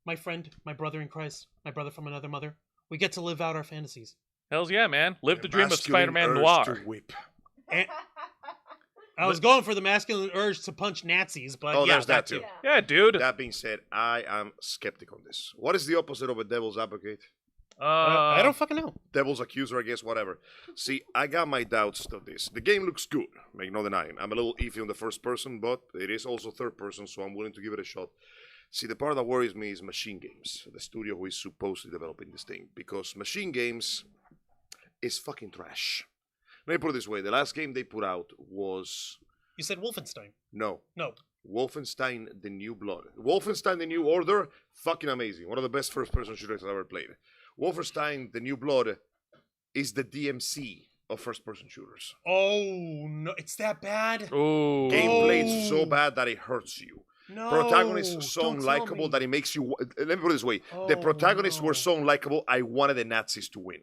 my friend, my brother in Christ, my brother from another mother. We get to live out our fantasies. Hells yeah, man. Live the dream of Masculine Spider-Man urge Noir. to whip. And I was going for the masculine urge to punch Nazis, but Oh, yeah, there's that too. Yeah, dude. That being said, I am skeptic on this. What is the opposite of a devil's advocate? I don't fucking know. Devil's accuser, I guess, whatever. See, I got my doubts of this. The game looks good, make no denying. I'm a little iffy on the first person, but it is also third person, so I'm willing to give it a shot. See, the part that worries me is Machine Games, the studio who is supposedly developing this thing, because Machine Games is fucking trash. Let me put it this way, the last game they put out was... You said Wolfenstein. No. No. Wolfenstein The New Blood. Wolfenstein The New Order, fucking amazing. One of the best first-person shooters I've ever played. Wolfenstein The New Blood is the DMC of first-person shooters. Oh, no. It's that bad? Ooh. Gameplay is so bad that it hurts you. No. Protagonists so don't tell unlikable me. that it makes you... Let me put it this way. The Oh, protagonists no. were so unlikable, I wanted the Nazis to win.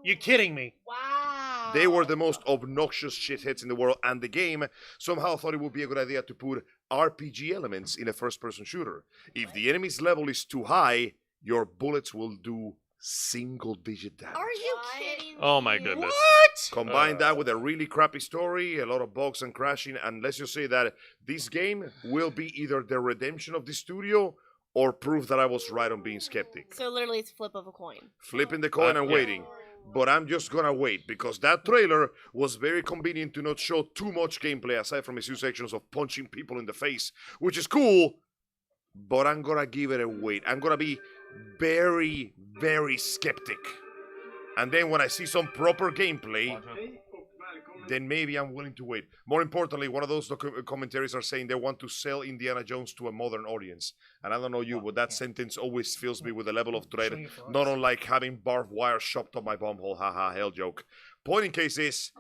You're kidding me. Wow. They were the most obnoxious shitheads in the world, and the game somehow thought it would be a good idea to put RPG elements in a first-person shooter. If the enemy's level is too high, your bullets will do single-digit damage. Are you kidding me? Oh my goodness. What? Combine that with a really crappy story, a lot of bugs and crashing, and let's just say that this game will be either the redemption of the studio or proof that I was right on being skeptic. So literally, it's flip of a coin. Flipping the coin and yeah. waiting. But I'm just gonna wait because that trailer was very convenient to not show too much gameplay aside from a few sections of punching people in the face, which is cool. But I'm gonna give it a wait. I'm gonna be very, very skeptic. And then when I see some proper gameplay, then maybe I'm willing to wait. More importantly, one of those commentaries are saying they want to sell Indiana Jones to a modern audience. And I don't know you, but that sentence always fills me with a level of dread, not unlike having barbed wire shoved up my bumhole. Haha, hell joke. Point in case is,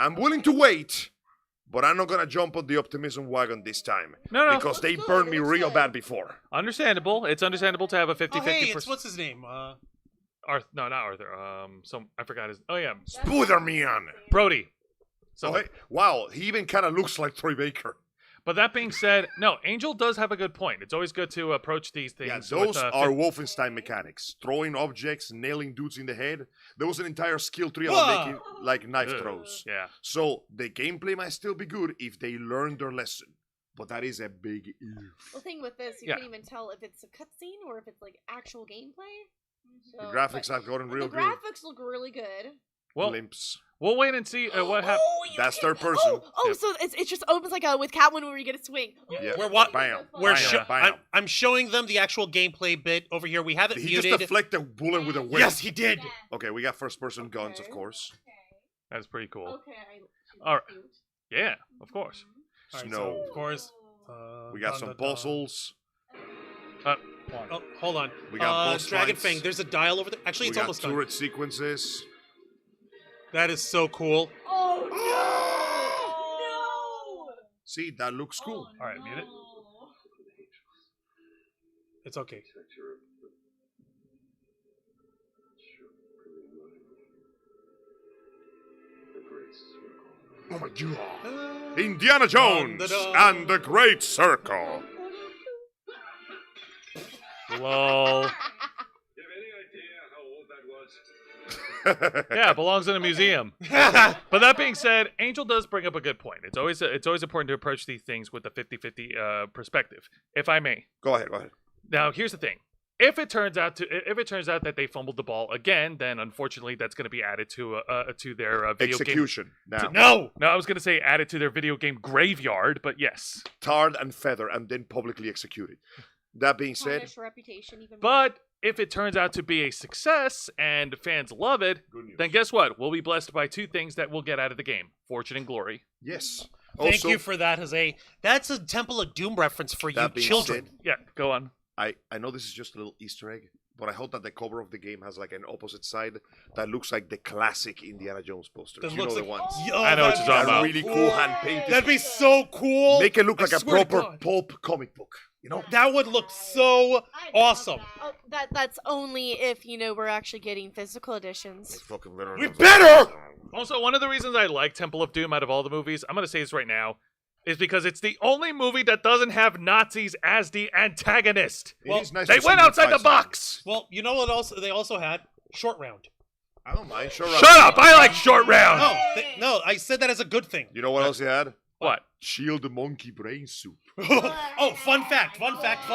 I'm willing to wait, but I'm not gonna jump on the optimism wagon this time. No. Because they burned me real bad before. Understandable. It's understandable to have a 50-50%. Oh, hey, it's what's his name? No, not Arthur. I forgot his... Oh, yeah. Spider-Man! Brody. So, Oh, hey, wow, he even kind of looks like Troy Baker. but that being said, no, Angel does have a good point. It's always good to approach these things. Yeah, with, those are Wolfenstein mechanics. Throwing objects, nailing dudes in the head. There was an entire skill tree about making like knife Ugh. throws. Yeah. So the gameplay might still be good if they learn their lesson. But that is a big if. The thing with this, you Yeah. can't even tell if it's a cutscene or if it's like actual gameplay. The graphics have gotten real The good. graphics look really good. Well, Glimpse. we'll wait and see what happens. you That's can- third person. Oh, Yep. so it just opens like with Catwoman where you get a swing. Yeah. We're what? Bam. We're Bam. Bam. I'm showing them the actual gameplay bit over here. We have it Did he muted. just deflect a bullet with a whip? Yes, he did. Okay, we got first person guns, of course. That's pretty cool. Okay. All right. Yeah, of course. All right, Snow. so, of course. We got some puzzles. Oh, hold on. We got boss Dragon fights. Fang. There's a dial over there. Actually, We it's got almost done. turret sequences. That is so cool. Oh no! See, that looks cool. All right, mute it. It's okay. Oh my god. Indiana Jones Dun-dun-dun. and the Great Circle. Lol. Yeah, it belongs in a museum. But that being said, Angel does bring up a good point. It's always important to approach these things with a 50-50 perspective, if I may. Go ahead. Now, here's the thing. If it turns out that they fumbled the ball again, then unfortunately that's going to be added to their video Execution. Now, game. No, I was going to say added to their video game graveyard, but yes. tarred and feather and then publicly executed. That being said, Tarnish reputation even more. But if it turns out to be a success and fans love it, good news. then guess what? We'll be blessed by two things that we'll get out of the game: fortune and glory. Yes. Thank Also, you for that, Jose. That's a Temple of Doom reference for you that being children. said, Yeah, go on. I know this is just a little Easter egg, but I hope that the cover of the game has like an opposite side that looks like the classic Indiana Jones posters. That You know looks the like- ones. Yo, I know what you're that'd talking be about. Really cool hand painted. That'd be so cool. Make it look I like a swear to proper God. pulp comic book. You know? That would look so awesome. Oh, that's only if we're actually getting physical editions. Fucking We better! Also, one of the reasons I like Temple of Doom out of all the movies, I'm going to say this right now, is because it's the only movie that doesn't have Nazis as the antagonist. It is nice They to see went them outside fight the box. Well, you know what else they also had? Short Round. I don't mind. Sure. Shut up! I like Short Round. No, I said that as a good thing. You know what else he had? What? Shield monkey brain soup. Oh, fun fact. Fun fact.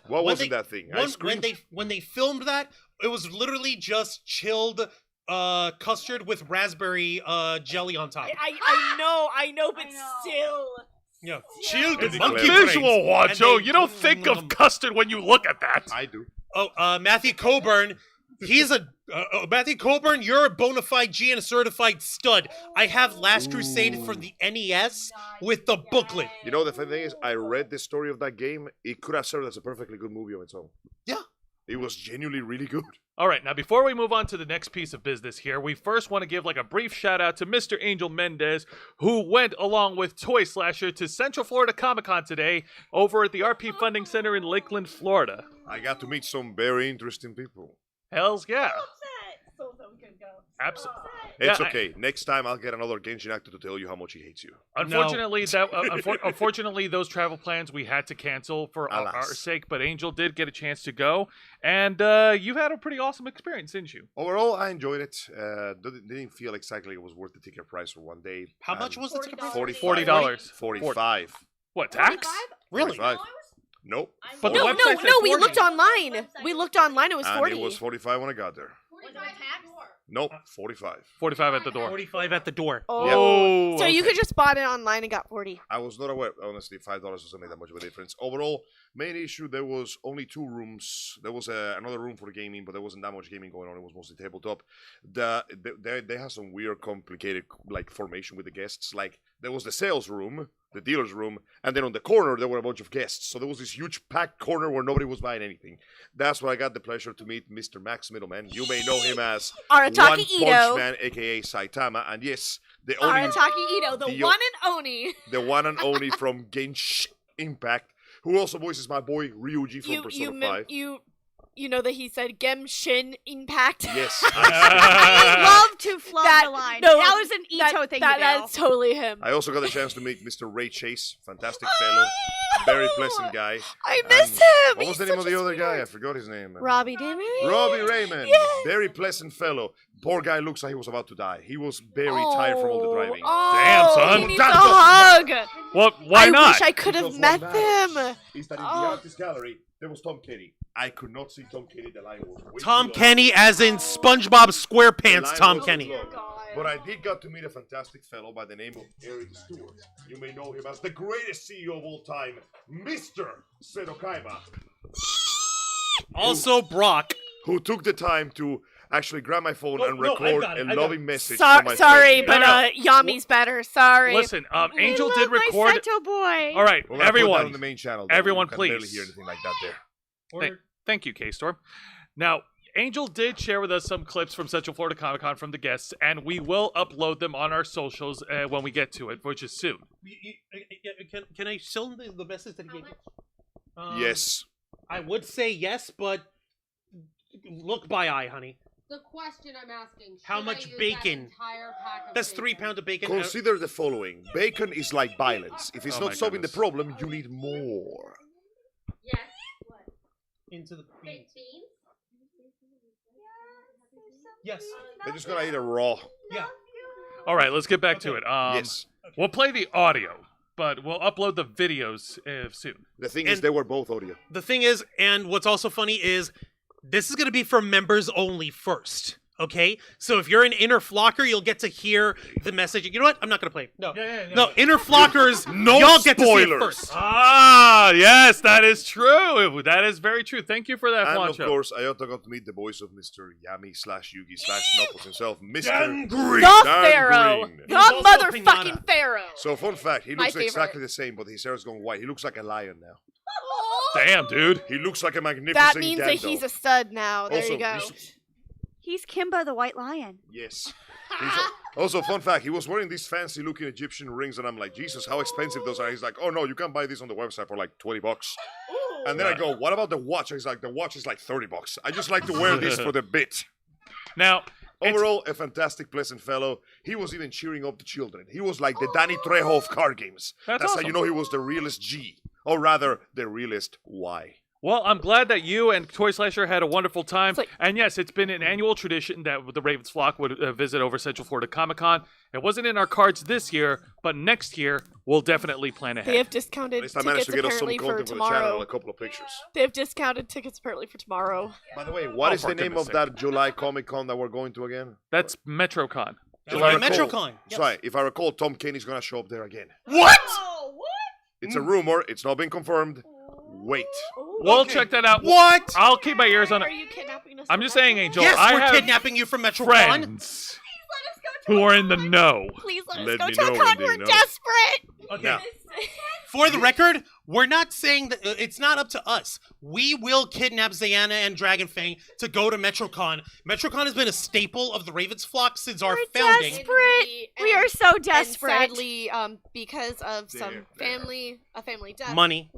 What When was in that thing? I When screamed. they filmed that, it was literally just chilled custard with raspberry jelly on top. I know, but still. Yeah, chilled It's monkey clever. brains. Visual, And Wancho. they- You don't think of custard when you look at that. I do. Oh, Matthew Coburn. He's a Matthew Coburn. You're a bona fide G and a certified stud. I have Last Crusade for the NES with the booklet. You know, the thing is, I read the story of that game. It could have served as a perfectly good movie on its own. Yeah. It was genuinely really good. All right, now before we move on to the next piece of business here, we first want to give like a brief shout out to Mr. Angel Mendez, who went along with Toy Slasher to Central Florida Comic Con today over at the RP Funding Center in Lakeland, Florida. I got to meet some very interesting people. Hells yeah. So can go. Absolutely. It's Yeah, okay. Next time, I'll get another Genshin actor to tell you how much he hates you. Unfortunately, unfortunately, those travel plans we had to cancel for our Alas. sake. But Angel did get a chance to go, and you had a pretty awesome experience, didn't you? Overall, I enjoyed it. Didn't feel exactly it was worth the ticket price for one day. How much was the ticket price? $40. 45. What, tax? Really? 45. Nope. But the No, website said we 40. looked online. We looked online. It was And 40. it was 45 when I got there. Nope, 45. 45 at the door. 45 at the door. Oh, So you okay. could just bought it online and got 40. I was not aware. Honestly, $5 doesn't make that much of a difference. Overall, main issue, there was only 2 rooms. There was another room for the gaming, but there wasn't that much gaming going on. It was mostly tabletop. They have some weird, complicated like formation with the guests. Like there was the sales room, the dealer's room, and then on the corner there were a bunch of guests. So there was this huge packed corner where nobody was buying anything. That's where I got the pleasure to meet Mr. Max Middleman. You may know him as Arataki One Ito. Punch Man, aka Saitama, and yes, the only Arataki Ito, the the- one and only. the one and only from Genshin Impact, who also voices my boy Ryuji from Persona 5. You know that he said Genshin Impact. Yes. I love to flub That- the line. no, that was an Ito thing to do. That's totally him. I also got a chance to meet Mr. Ray Chase, fantastic fellow, very pleasant guy. I missed And him. What was the name of the other guy? I forgot his name. Robbie Damon. Robbie Raymond. Yes. Very pleasant fellow. Poor guy looks like he was about to die. He was very tired from all the driving. Damn, son. He needs a hug. Well, why I not? wish I could have Because met what matters them. Is that in the Oh. artist gallery there was Tom Kenny. I could not see Tom Kenny. The line was way Tom too long. Kenny, as in SpongeBob The SquarePants. line Tom was Kenny. too long. But I did get to meet a fantastic fellow by the name of Eric Stewart. You may know him as the greatest CEO of all time, Mr. Sedokaima, Also Brock. who took the time to actually grab my phone Oh, and no, I record got it, a I got loving it. message for my Sorry, friend. but No, no. Yami's better. Sorry. Listen, Angel I did love record. my Saito boy. All right, We're gonna put that on everyone. the main channel. though. everyone, You can barely please. hear anything like that there. Thank you, Kstorm. Now, Angel did share with us some clips from Central Florida Comic Con from the guests, and we will upload them on our socials when we get to it, which is soon. Can I show him the message that he gave? Yes. I would say yes, but look by eye, honey. The question I'm asking: How should I much use that bacon? entire pack of That's bacon? 3 pounds of bacon. Consider the following. Bacon is like violence. If it's Oh not my solving goodness. the problem, you need more. Yes. into the beans. Baked beans. Yes. They're just gonna eat it raw. Yeah. All right, let's get back to it. Yes. We'll play the audio, but we'll upload the videos soon. The thing is, And- they were both audio. The thing is, and what's also funny is, this is going to be for members only first. Okay, so if you're an inner flocker, you'll get to hear the message. You know what? I'm not going to play it. No, no, inner flockers, No y'all get to see it spoilers. first. Ah, yes, that is true. That is very true. Thank you for that, And Juancho. of course, I also got to meet the voice of Mr. Yami / Yugi / Knuckles himself, Mr. Gangrene. The Dan Pharaoh. Green. The also a motherfucking pinata. Pharaoh. So, fun fact, he My looks exactly favorite. the same, but his hair is going white. He looks like a lion now. Damn, dude. He looks like a magnificent That means that Gandalf. he's a stud now. There Also, you go. He's Kimba the White Lion. Yes. Also, fun fact, he was wearing these fancy-looking Egyptian rings, and I'm like, Jesus, how expensive those are. He's like, oh, no, you can buy these on the website for like $20. And then I go, what about the watch? He's like, the watch is like $30. I just like to wear this for the bit. Now, Overall, a fantastic, pleasant fellow. He was even cheering up the children. He was like the Danny Trejo of card games. That's how awesome. you know he was the realest G. Or rather, the realest Y. Well, I'm glad that you and Toy Slasher had a wonderful time. It's like- And yes, it's been an annual tradition that the Ravens flock would visit over Central Florida Comic Con. It wasn't in our cards this year, but next year we'll definitely plan ahead. They have At discounted least I managed tickets to get us some apparently for content for the channel and tomorrow. a couple of pictures. They have discounted tickets apparently for tomorrow. By the way, what Oh, is for the name goodness of that July Comic Con that we're going to again? That's MetroCon. That's If I right, recall- MetroCon. That's right. If I recall, Tom Kenny's going to show up there again. What? Oh, what? It's a rumor. It's not been confirmed. Wait. We'll Okay. check that out. What? I'll keep my ears on Are it. you kidnapping us? I'm for just saying, that? Angel. Yes, I we're have kidnapping you from MetroCon. friends who are in the know. Please let us Let go me to know a con. when they We're know. desperate. Okay. Now, For the record, we're not saying that it's not up to us. We will kidnap Xeiana and Dragonfang to go to MetroCon. MetroCon has been a staple of the Ravens flock since our We're founding. desperate. We are so desperate. And sadly, because of some There. family death. Money.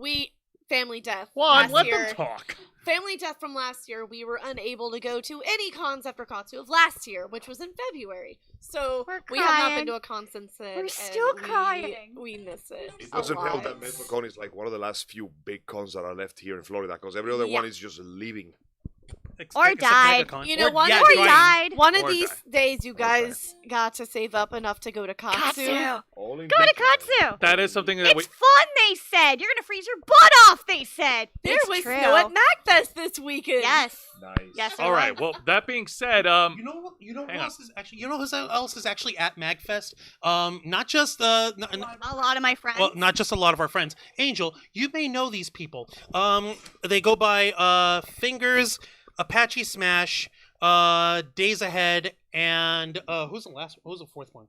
Family death. Juan, last let year. them talk. Family death from last year, we were unable to go to any cons after Katsu of last year, which was in February. So We're we have not crying. been to a con since then. We're and still we- crying. We miss it. it a doesn't help lot. that MetroCon is like one of the last few big cons that are left here in Florida because every other Yeah. one is just leaving. Or Except died. MegaCon. You know, Or- one yeah, or dying. died. One of Or these die. days, you Or guys got to save up enough to go to Katsu. Katsu. All in Go to big Katsu. That is something that It's fun, they said. You're gonna freeze your butt off, they said. There It's was true. snow at MacFest this weekend. Yes. Nice. Yes. All right. Well, that being said, You know who Hang on. else is actually? You know who else is actually at MagFest? Not just A lot of my friends. well, not just a lot of our friends. Angel, you may know these people. They go by Fingers, Apache Smash, Days Ahead, and who's the fourth one?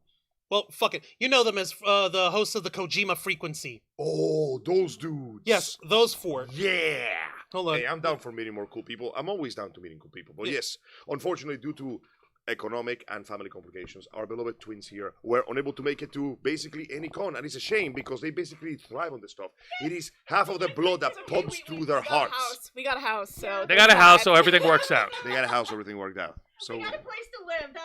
Well, fuck it. You know them as the hosts of the Kojima Frequency. Oh, those dudes. Yes, those four. Yeah. Hold on. Hey, I'm down for meeting more cool people. I'm always down to meeting cool people. But yes, unfortunately, due to economic and family complications, our beloved twins here were unable to make it to basically any con. And it's a shame because they basically thrive on this stuff. It is half of the blood that pumps through their hearts. We got a house, so they got a house, so everything works out. They got a house, everything worked out. So we got a place to live.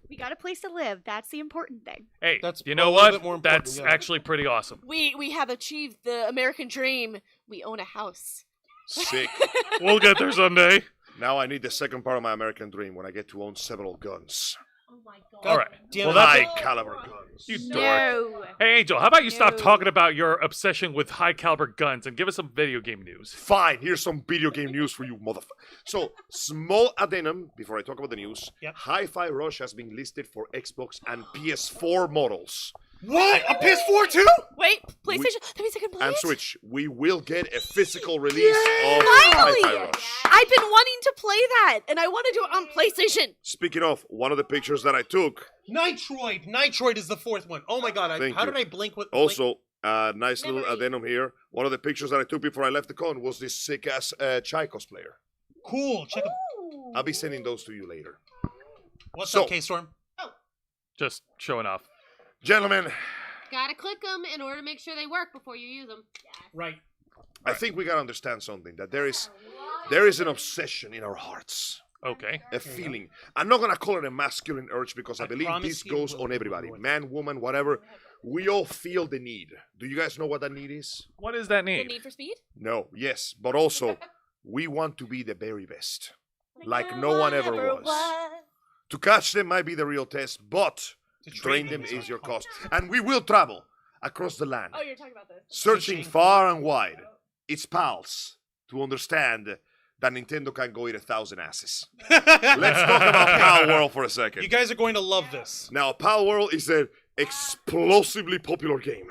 We got a place to live. That's the important thing. Hey, That's you a know little bit what? more important, That's yeah. actually pretty awesome. We have achieved the American dream. We own a house. sick. We'll get there someday. Now I need the second part of my American dream when I get to own several guns. Oh my god. God All right. damn Well, it. that's High caliber guns. You dork. No. Hey, Angel, how about you stop No. talking about your obsession with high caliber guns and give us some video game news? Fine, here's some video game news for you, motherfucker. So, small addendum before I talk about the news. Yep. Hi-Fi Rush has been listed for Xbox and PS4 models. What? A PS4 too? Wait, PlayStation. That means I can play And it? Switch. We will get a physical release of Finally! Hi-Fi Rush. I've been wanting to play that, and I want to do it on PlayStation. Speaking of, one of the pictures that I took, Nitroid. Nitroid is the fourth one. Oh my god. Thank How you. did I blink with also, nice little Memory. addendum here. One of the pictures that I took before I left the con was this sick-ass Chai cosplayer. Cool. Check it. I'll be sending those to you later. What's So- up, K-Storm? Just showing off. Gentlemen, Gotta click them in order to make sure they work before you use them. Right. I think we gotta understand something, that there is an obsession in our hearts. Okay. A feeling. I'm not gonna call it a masculine urge because I I believe promise this you goes we'll on everybody. do it. Man, woman, whatever. We all feel the need. Do you guys know what that need is? What is that The need? Need for Speed? No, yes, but also we want to be the very best. Like no one ever was. To catch them might be the real test, but To train train them is is our your cost. cost. And we will travel across the land, Oh, you're talking about this. searching Searching. far and wide, its pals, to understand that Nintendo can go eat 1,000 asses. Let's talk about Palworld for a second. You guys are going to love this. Now, Palworld is an explosively popular game.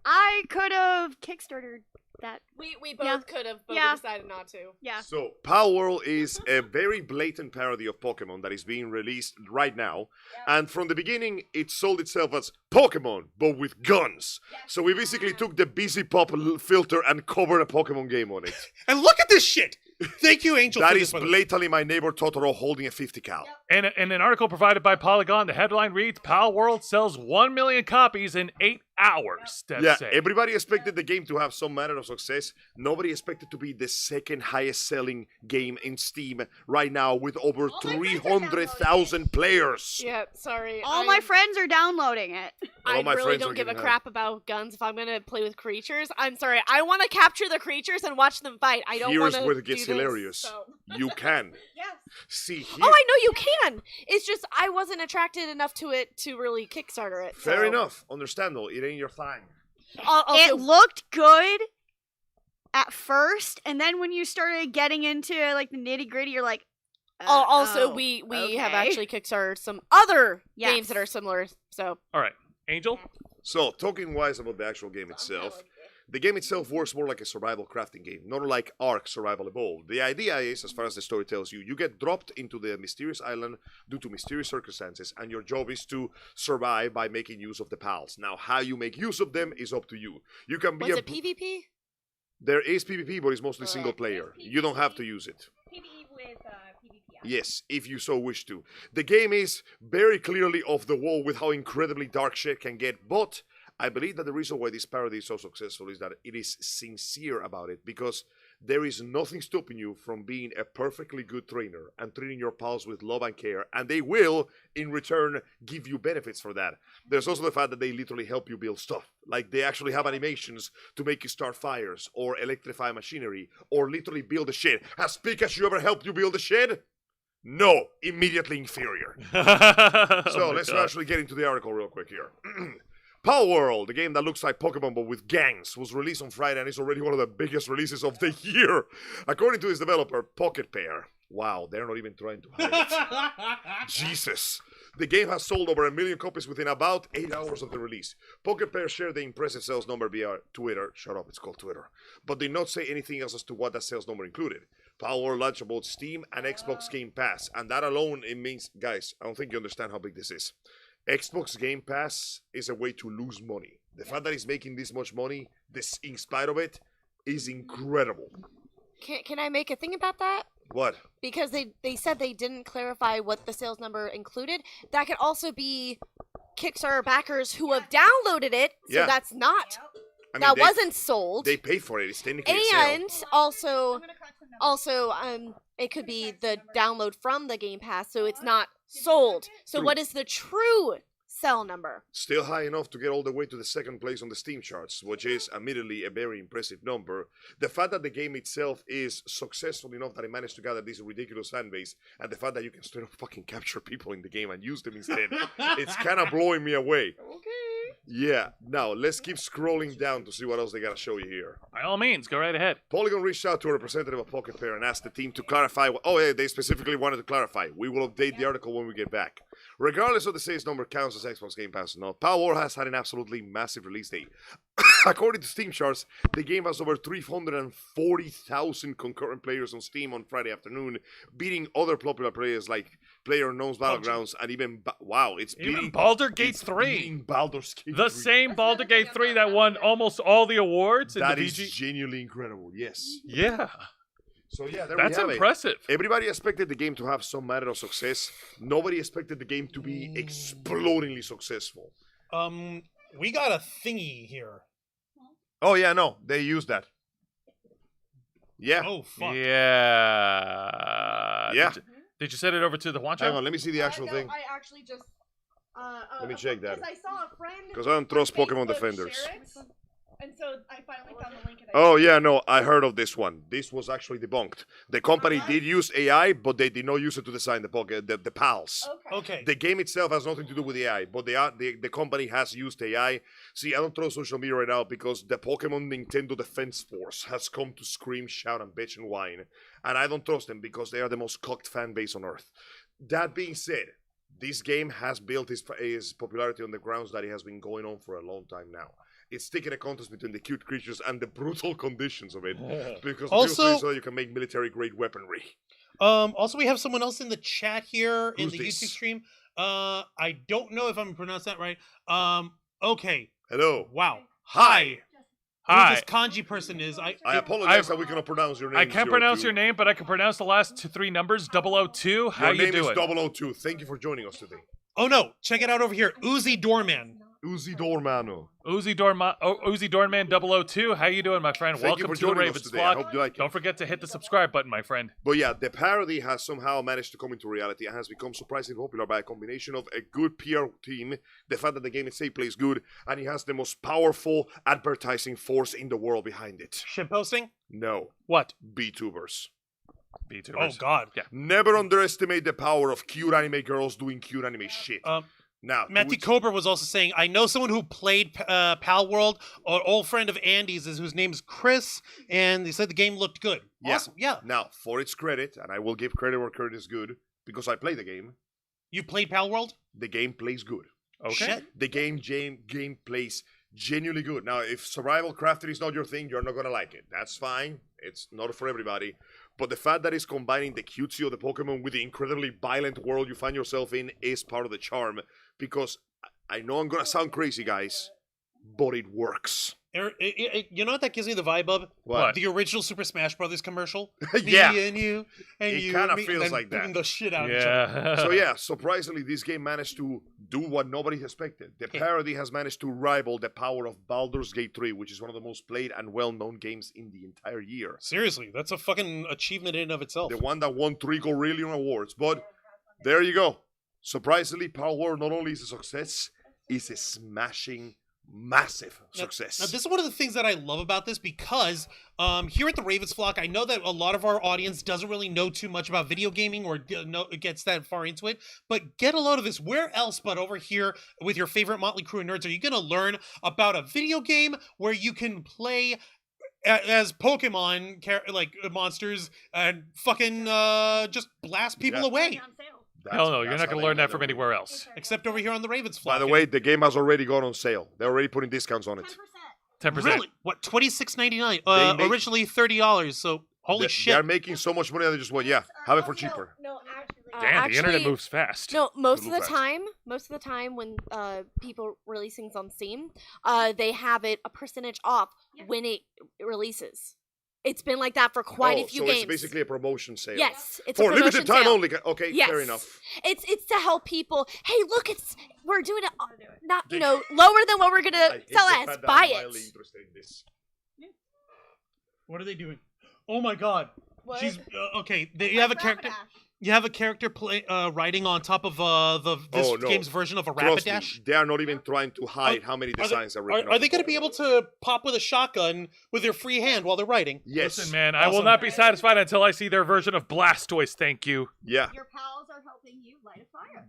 I could have kickstarted that. We both Yeah. could have, but Yeah. we decided not to. Yeah. So, Palworld is a very blatant parody of Pokemon that is being released right now. And from the beginning, it sold itself as Pokemon, but with guns. So we basically took the Vivziepop filter and covered a Pokemon game on it. And look at this shit. Thank you, Angel. That for is this one. blatantly my neighbor Totoro holding a 50 cal. In an article provided by Polygon, the headline reads, Palworld sells 1 million copies in 8 hours. Steph Yeah, said. everybody expected the game to have some manner of success. Nobody expected to be the second highest selling game in Steam right now with over All my friends are 300,000 players. Yeah, sorry. All my friends are downloading it. All I my really friends are don't give a getting crap about guns if I'm gonna play with creatures. I'm sorry. I want to capture the creatures and watch them fight. I don't want Here's to. where it gets hilarious. You can. Yes. See here. Oh, I know you can. It's just I wasn't attracted enough to it to really Kickstarter it. Fair so. enough. Understandable. It ain't your thing. Also, It looked good at first, and then when you started getting into like the nitty gritty, you're like. also, oh, we have okay. actually Kickstarted some other Yes. games that are similar. So All right, Angel. So, talking wise about the actual game itself, the game itself works more like a survival crafting game, not like Ark Survival Evolved. The idea is, as far as the story tells you, you get dropped into the mysterious island due to mysterious circumstances, and your job is to survive by making use of the pals. Now, how you make use of them is up to you. You can be was it PvP? There is PvP, but it's mostly single player. You don't have to use it. PvE with PvP. Yes, if you so wish to. The game is very clearly off the wall with how incredibly dark shit can get, but I believe that the reason why this parody is so successful is that it is sincere about it, because there is nothing stopping you from being a perfectly good trainer and treating your pals with love and care, and they will, in return, give you benefits for that. There's also the fact that they literally help you build stuff. Like, they actually have animations to make you start fires, or electrify machinery, or literally build a shed. Has Pikachu ever helped you build a shed? No, immediately inferior. So let's actually get into the article real quick here. Palworld, the game that looks like Pokemon but with gangs, was released on Friday and is already one of the biggest releases of the year. According to its developer, Pocket Pair. Wow, they're not even trying to hide it. Jesus. The game has sold over 1 million copies within about 8 hours of the release. Pocket Pair shared the impressive sales number via Twitter. Shut up, it's called Twitter. But did not say anything else as to what that sales number included. Palworld launched on both Steam and Xbox Game Pass, and that alone, it means, guys, I don't think you understand how big this is. Xbox Game Pass is a way to lose money. The fact that it's making this much money, this in spite of it, is incredible. Can I make a thing about that? What? Because they said they didn't clarify what the sales number included. That could also be Kickstarter backers who have downloaded it, so Yeah. that's not. I mean, that they, wasn't sold. They pay for it. It's technically a sale. And also, it could be the download from the Game Pass, so it's not sold. So True. what is the true sell number? Still high enough to get all the way to the second place on the Steam charts, which is admittedly a very impressive number. The fact that the game itself is successful enough that it managed to gather this ridiculous fan base, and the fact that you can straight up fucking capture people in the game and use them instead, it's kind of blowing me away. Okay. Yeah, now let's keep scrolling down to see what else they gotta show you here. By all means, go right ahead. Polygon reached out to a representative of Pocket Pair and asked the team to clarify. Oh, yeah, they specifically wanted to clarify. We will update the article when we get back. Regardless of the sales number counts as Xbox Game Pass or not, Palworld has had an absolutely massive release date. According to Steam charts, the game has over 340,000 concurrent players on Steam on Friday afternoon, beating other popular players like PlayerUnknown's Battlegrounds and even it's Even beating Baldur's Gate it's 3. beating Baldur's Gate The 3. same Baldur's Gate 3 that won almost all the awards in That the is VG. genuinely incredible. Yes. Yeah, So yeah, there that's we have it. impressive. Everybody expected the game to have some manner of success. Nobody expected the game to be explodingly successful. We got a thingy here. Oh yeah, no, they used that. Yeah. Oh fuck. Yeah. Yeah. Did you send it over to the Juancho? Hang on, let me see the actual thing. I actually just. Let me check that. Because I saw a friend. 'Cause I don't trust on Pokemon Facebook Defenders. share it, and so I finally found the link. And Oh yeah, no, I heard of this one. This was actually debunked. The company did use AI, but they did not use it to design the pals. Okay. The game itself has nothing to do with AI, but the company has used AI. See, I don't trust social media right now because the Pokemon Nintendo Defense Force has come to scream, shout, and bitch and whine. And I don't trust them because they are the most cocked fan base on Earth. That being said, this game has built his popularity on the grounds that it has been going on for a long time now. It's taking a contest between the cute creatures and the brutal conditions of it. Because Also- so you can make military-grade weaponry. Also, we have someone else in the chat here in Who's the this? YouTube stream. I don't know if I'm pronouncing that right. Okay. Hello. Wow. Hi. Who Hi. this kanji person is? I apologize that we cannot pronounce your name. I can't pronounce your name, but I can pronounce the last three numbers, 002. How Your you name doing? is 002. Thank you for joining us today. Oh no! Check it out over here. Uzi Doorman. Uzi Dormano. Uzi Dornman 002. How you doing, my friend? Thank you Welcome for to the joining us Ravens today. I Vlog. hope you like it. Don't forget to hit the subscribe button, my friend. But yeah, the parody has somehow managed to come into reality and has become surprisingly popular by a combination of a good PR team, the fact that the game itself plays good, and it has the most powerful advertising force in the world behind it. Shitposting? No, What? VTubers. VTubers. Oh God. Yeah. Never underestimate the power of cute anime girls doing cute anime shit. Now, Matthew Cobra was also saying, I know someone who played Palworld, an old friend of Andy's, whose name is Chris, and they said the game looked good. Yeah. Awesome. Yeah. Now, for its credit, and I will give credit where credit is good, because I play the game, You played Palworld? the game plays good. Okay. Shit. The game plays genuinely good. Now, if survival crafting is not your thing, you're not going to like it. That's fine. It's not for everybody. But the fact that it's combining the cutesy of the Pokemon with the incredibly violent world you find yourself in is part of the charm. Because I know I'm going to sound crazy, guys, but it works. You know what that gives me the vibe of? What? The original Super Smash Brothers commercial. Yeah. Me and you, and It you. kinda and me, feels and like that. beating the shit out of each other. Yeah. So yeah, surprisingly, this game managed to do what nobody expected. The parody has managed to rival the power of Baldur's Gate 3, which is one of the most played and well-known games in the entire year. Seriously, that's a fucking achievement in and of itself. The one that won 3 Gorillion awards. But there you go. Surprisingly, Palworld not only is a success, it's a smashing, massive success. Now, this is one of the things that I love about this because here at the Ravens Flock, I know that a lot of our audience doesn't really know too much about video gaming or gets that far into it. But get a load of this. Where else but over here with your favorite Motley Crew of nerds are you going to learn about a video game where you can play as Pokemon like monsters and fucking just blast people Yeah. away? On sale. Hell no, you're That's not how going they to learn do that it. from anywhere else. Except over here on the Ravens Flock. By the way, the game has already gone on sale. They're already putting discounts on it. 10%. 10%. Really? What? $26.99? They make- Originally $30. So holy They're shit! making so much money that they just went, yeah, have it for cheaper. No, actually. Damn, the internet moves fast. No, most of move the fast. time when people release things on Steam, they have it a percentage off when it releases. It's been like that for quite a few so games. it's basically a promotion sale. Yes, it's For a limited promotion time sale. only. Okay, Yes. fair enough. It's to help people. Hey, look, we're doing it not lower than what we're I gonna hate sell the as. fact that Buy I'm it. mildly interested in this. What are they doing? Oh my god! What? She's okay. You have a character. You have a character riding on top of this Oh, no. game's version of a Trust Rapidash. me, they are not even trying to hide how many designs are written. Are they going to be able to pop with a shotgun with their free hand while they're riding? Yes. Listen, man, I will Awesome. not be satisfied until I see their version of Blastoise, thank you. Yeah. Your pals are helping you light a fire.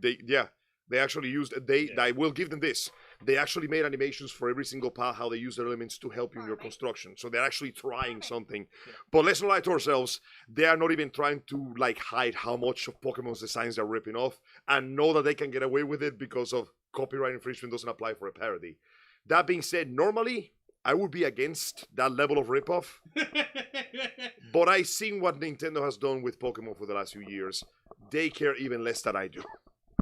They actually used I will give them this. They actually made animations for every single pal how they use their elements to help you in your construction. So they're actually trying something. But let's not lie to ourselves. They are not even trying to hide how much of Pokemon's designs they're ripping off and know that they can get away with it because of copyright infringement doesn't apply for a parody. That being said, normally I would be against that level of ripoff. But I've seen what Nintendo has done with Pokemon for the last few years. They care even less than I do.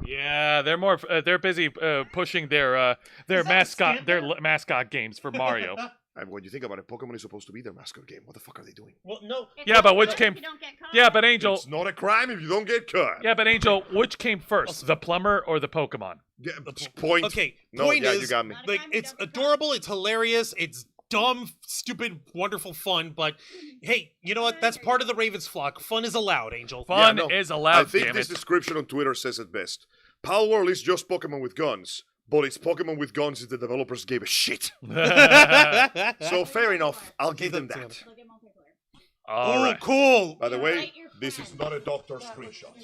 Yeah, they're more. They're busy pushing their mascot games for Mario. And when you think about it, Pokemon is supposed to be their mascot game. What the fuck are they doing? Well, no. Yeah, but which If came? you don't get caught. Yeah, but Angel. It's not a crime if you don't get caught. Yeah, but Angel, which came first, the plumber or the Pokemon? Yeah, point. Okay. No, Point yeah, is, you got me. like, it's adorable. It's hilarious. It's dumb, stupid, wonderful fun. But hey, you know what? That's part of the Ravens flock. Fun is allowed, Angel. Fun no, is I allowed. think Damn this it. description on Twitter says it best. Palworld is just Pokemon with guns, but it's Pokemon with guns if the developers gave a shit. So fair enough, I'll give them that. Look at multiplayer. All Oh, right. cool. By the way, Invite your this is friends. not a doctor screenshot.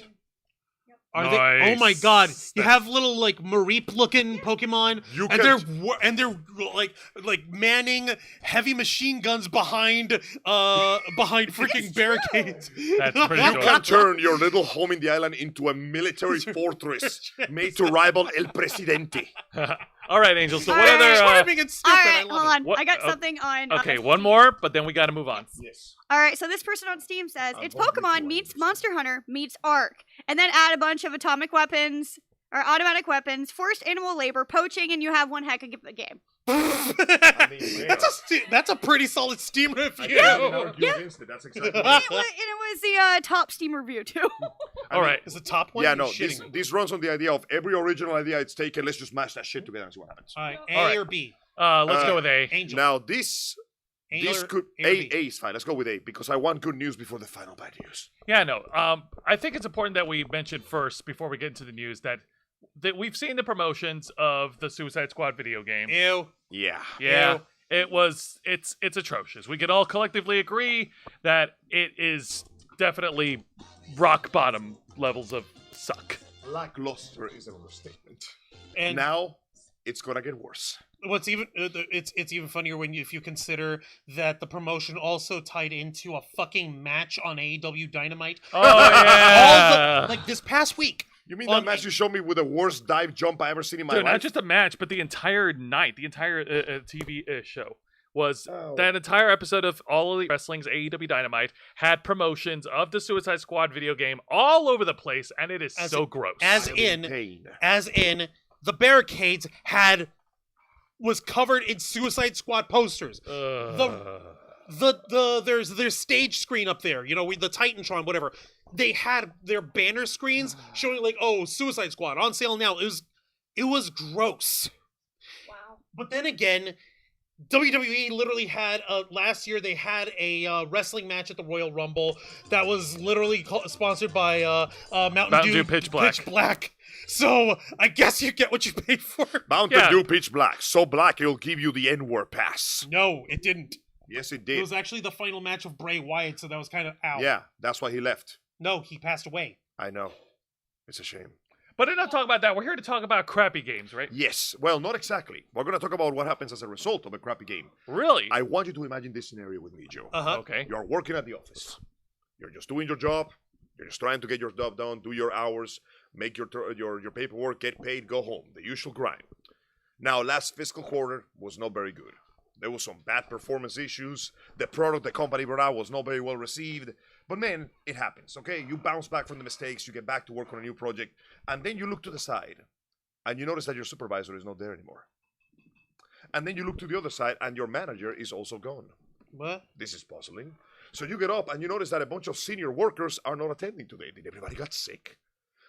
Are they? Oh my Nice. god! You have little Mareep looking Pokemon, You and can- they're like manning heavy machine guns behind freaking barricaades. That's pretty You cool. can turn your little home in the island into a military fortress made to rival El Presidente. All right, Angel. So All what right. other? Charming and stupid. All I right, love hold it. on. What- I got oh, something on. Okay, one more, but then we got to move on. Yes. All right, so this person on Steam says I'm it's hungry Pokemon for meets it. Monster Hunter meets Ark, and then add a bunch of atomic weapons or automatic weapons, forced animal labor, poaching, and you have one heck of a game. That's a pretty solid Steam review. That's exactly And it was the top Steam review too. All right. Is the top one? Yeah, You're no, shitting me. this runs on the idea of every original idea it's taken, let's just mash that shit together and see what happens. All right, A All right. or B? Let's go with A. Angel. Now, this A or- could... A or A B? is fine. Let's go with A, because I want good news before the final bad news. Yeah, no. I think it's important that we mention first, before we get into the news, that we've seen the promotions of the Suicide Squad video game. Ew. Yeah. Yeah, Ew. it's atrocious. We can all collectively agree that it is definitely rock bottom levels of suck. Lackluster is an understatement. And Now, it's gonna get worse. what's even it's even funnier if you consider that the promotion also tied into a fucking match on AEW Dynamite. Oh yeah, Like this past week. You mean that match you showed me with the worst dive jump I ever seen in my dude, life? not just a match, but the entire night, the entire TV show was Oh. that entire episode of All Elite Wrestling's AEW Dynamite had promotions of the Suicide Squad video game all over the place, and it is so gross. As I am in pain. the barricades was covered in Suicide Squad posters. There's stage screen up there, you know, the Titantron, whatever. They had their banner screens showing like, oh, Suicide Squad on sale now. It was gross. Wow. But then again, WWE literally had last year they had a wrestling match at the Royal Rumble that was literally sponsored by Mountain Dew Pitch Black. Pitch Black. So I guess you get what you pay for. Mountain Yeah. Dew Pitch Black. So black it'll give you the N-word pass. No, it didn't. Yes, it It did. was actually the final match of Bray Wyatt, so that was kind of out. Yeah, that's why he left. No, he passed away. I know. It's a shame. But enough talk about that. We're here to talk about crappy games, right? Yes. Well, not exactly. We're going to talk about what happens as a result of a crappy game. Really? I want you to imagine this scenario with me, Joe. Uh-huh. Okay. You're working at the office. You're just doing your job. You're just trying to get your job done, do your hours, make your paperwork, get paid, go home. The usual grind. Now, last fiscal quarter was not very good. There was some bad performance issues. The product the company brought out was not very well received. But man, it happens, okay? You bounce back from the mistakes, you get back to work on a new project, and then you look to the side, and you notice that your supervisor is not there anymore. And then you look to the other side, and your manager is also gone. What? This is puzzling. So you get up, and you notice that a bunch of senior workers are not attending today. Did everybody got sick?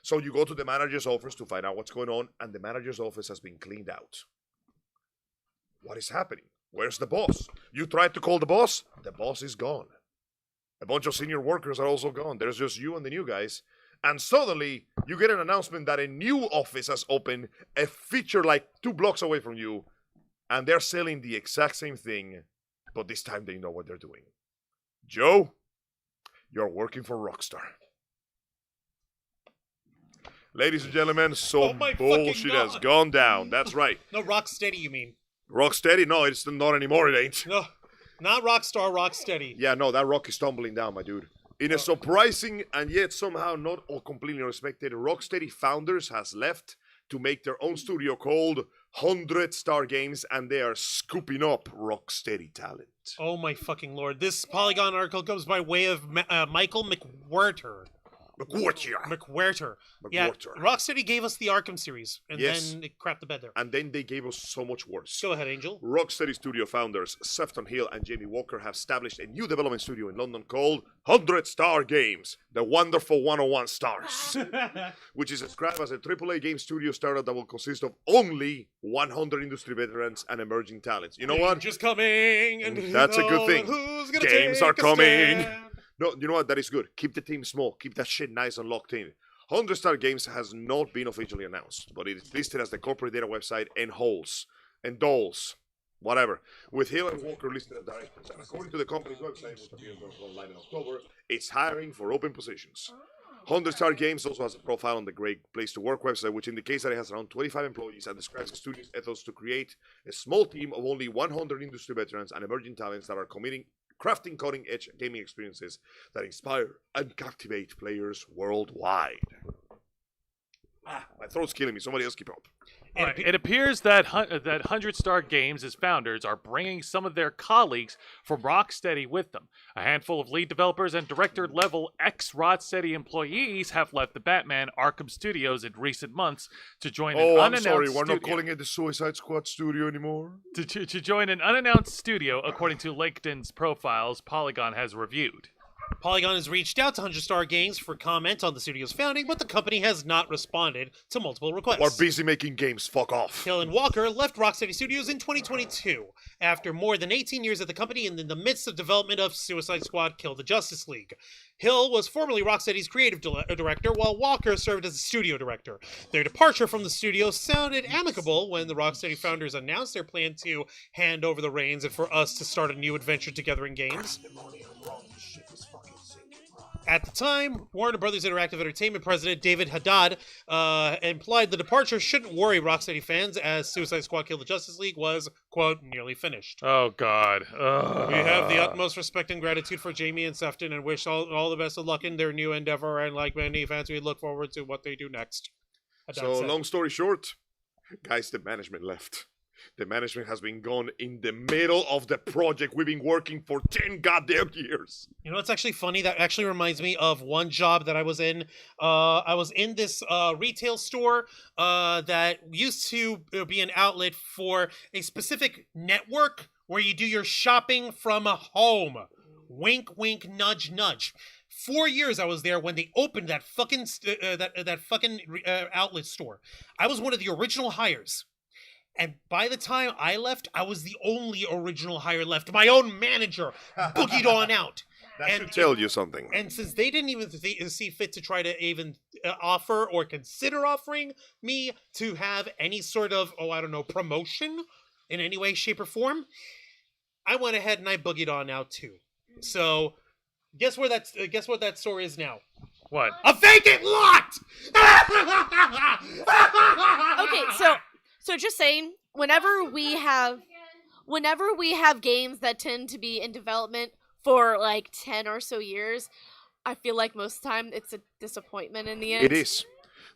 So you go to the manager's office to find out what's going on, and the manager's office has been cleaned out. What is happening? Where's the boss? You tried to call the boss is gone. A bunch of senior workers are also gone. There's just you and the new guys. And suddenly, you get an announcement that a new office has opened, a feature like 2 blocks away from you, and they're selling the exact same thing, but this time they know what they're doing. Joe, you're working for Rockstar. Ladies and gentlemen, some my fucking bullshit has God. gone down. That's right. No, Rocksteady, you mean? Rocksteady? No, it's not anymore, it ain't. No, not Rockstar, Rocksteady. Yeah, no, that rock is tumbling down, my dude. In a surprising and yet somehow not all completely unexpected, Rocksteady founders has left to make their own studio called 100 Star Games, and they are scooping up Rocksteady talent. Oh my fucking lord! This Polygon article comes by way of Michael McWhirter. McWhirter. Yeah, McWhirter. Rocksteady gave us the Arkham series, and Yes. then it crapped the bed there. And then they gave us so much worse. Go ahead, Angel. Rocksteady Studio founders Sefton Hill and Jamie Walker have established a new development studio in London called 100 Star Games, the wonderful 101 stars, which is described as a AAA game studio startup that will consist of only 100 industry veterans and emerging talents. You know what? Just coming, and That's a good thing. Who's gonna Games take are a coming. stand? No, you know what? That is good. Keep the team small. Keep that shit nice and locked in. 100 Star Games has not been officially announced, but it is listed as the corporate data website and Holes and Dolls, whatever, with Hill and Walker listed as directors. And according to the company's website, which appears online in October, it's hiring for open positions. 100 Star Games also has a profile on the Great Place to Work website, which indicates that it has around 25 employees and describes the studio's ethos to create a small team of only 100 industry veterans and emerging talents that are crafting cutting-edge gaming experiences that inspire and captivate players worldwide. My throat's killing me. Somebody else keep up. All right. It appears that 100 Star Games' founders are bringing some of their colleagues from Rocksteady with them. A handful of lead developers and director-level ex-Rocksteady employees have left the Batman Arkham Studios in recent months to join an Oh, I'm unannounced sorry. We're studio. not calling it the Suicide Squad studio anymore. To join an unannounced studio, according to LinkedIn's profiles Polygon has reviewed. Polygon has reached out to 100 Star Games for comment on the studio's founding, but the company has not responded to multiple requests. We're busy making games. Fuck off. Hill and Walker left Rocksteady Studios in 2022 after more than 18 years at the company and in the midst of development of Suicide Squad Kill the Justice League. Hill was formerly Rocksteady's creative director, while Walker served as a studio director. Their departure from the studio sounded amicable when the Rocksteady founders announced their plan to hand over the reins and for us to start a new adventure together in games. At the time, Warner Brothers Interactive Entertainment president David Haddad implied the departure shouldn't worry Rocksteady fans, as Suicide Squad Kill the Justice League was, quote, nearly finished. Oh, God. Ugh. We have the utmost respect and gratitude for Jamie and Sefton and wish all the best of luck in their new endeavor, and like many fans, we look forward to what they do next. Haddad So, said. long story short, guys, the management left. The management has been gone in the middle of the project. We've been working for 10 goddamn years. You know what's actually funny? That actually reminds me of one job that I was in. I was in this retail store that used to be an outlet for a specific network where you do your shopping from home. Wink, wink, nudge, nudge. 4 years I was there when they opened that fucking outlet store. I was one of the original hires. And by the time I left, I was the only original hire left. My own manager boogied on out. That should tell you something. And since they didn't even see fit to try to even offer or consider offering me to have any sort of, promotion in any way, shape, or form, I went ahead and I boogied on out too. So, guess what that store is now? What? A vacant lot! Okay, so just saying, whenever we have games that tend to be in development for like 10 or so years, I feel like most of the time it's a disappointment in the end. It is.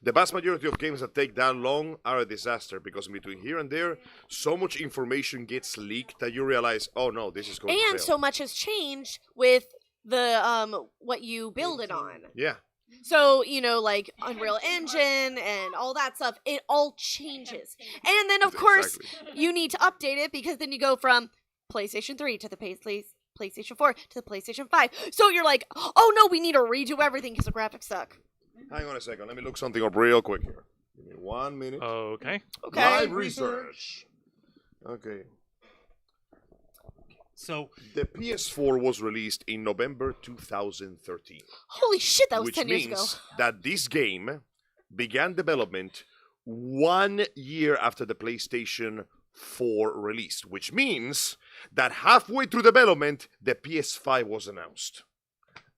The vast majority of games that take that long are a disaster because in between here and there, so much information gets leaked that you realize, oh no, this is going to fail. And so much has changed with the what you build it on. Yeah. So, like Unreal Engine and all that stuff, it all changes. And then, of course, you need to update it because then you go from PlayStation 3 to the PlayStation 4 to the PlayStation 5. So you're like, oh no, we need to redo everything because the graphics suck. Hang on a second. Let me look something up real quick here. Give me 1 minute. Okay. Live research. Okay. So the PS4 was released in November 2013. Holy shit, that was which 10 years ago. means that this game began development 1 year after the PlayStation 4 released, which means that halfway through development, the PS5 was announced.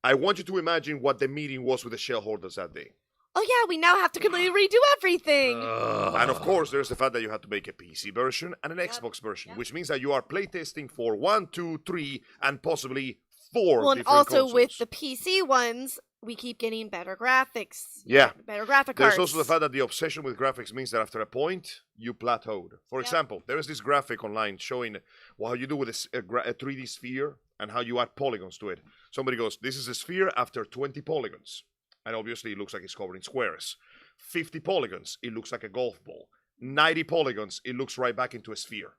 I want you to imagine what the meeting was with the shareholders that day. Oh yeah, we now have to completely redo everything. And of course, there's the fact that you have to make a PC version and an Xbox version, which means that you are playtesting for 1, 2, 3, and possibly 4 well, and different also consoles. with the PC ones, we keep getting better graphics. Yeah. Better graphic cards. There's also the fact that the obsession with graphics means that after a point, you plateaued. For example, there is this graphic online showing how you do with a 3D sphere and how you add polygons to it. Somebody goes, this is a sphere after 20 polygons. And obviously, it looks like it's covered in squares. 50 polygons, it looks like a golf ball. 90 polygons, it looks right back into a sphere.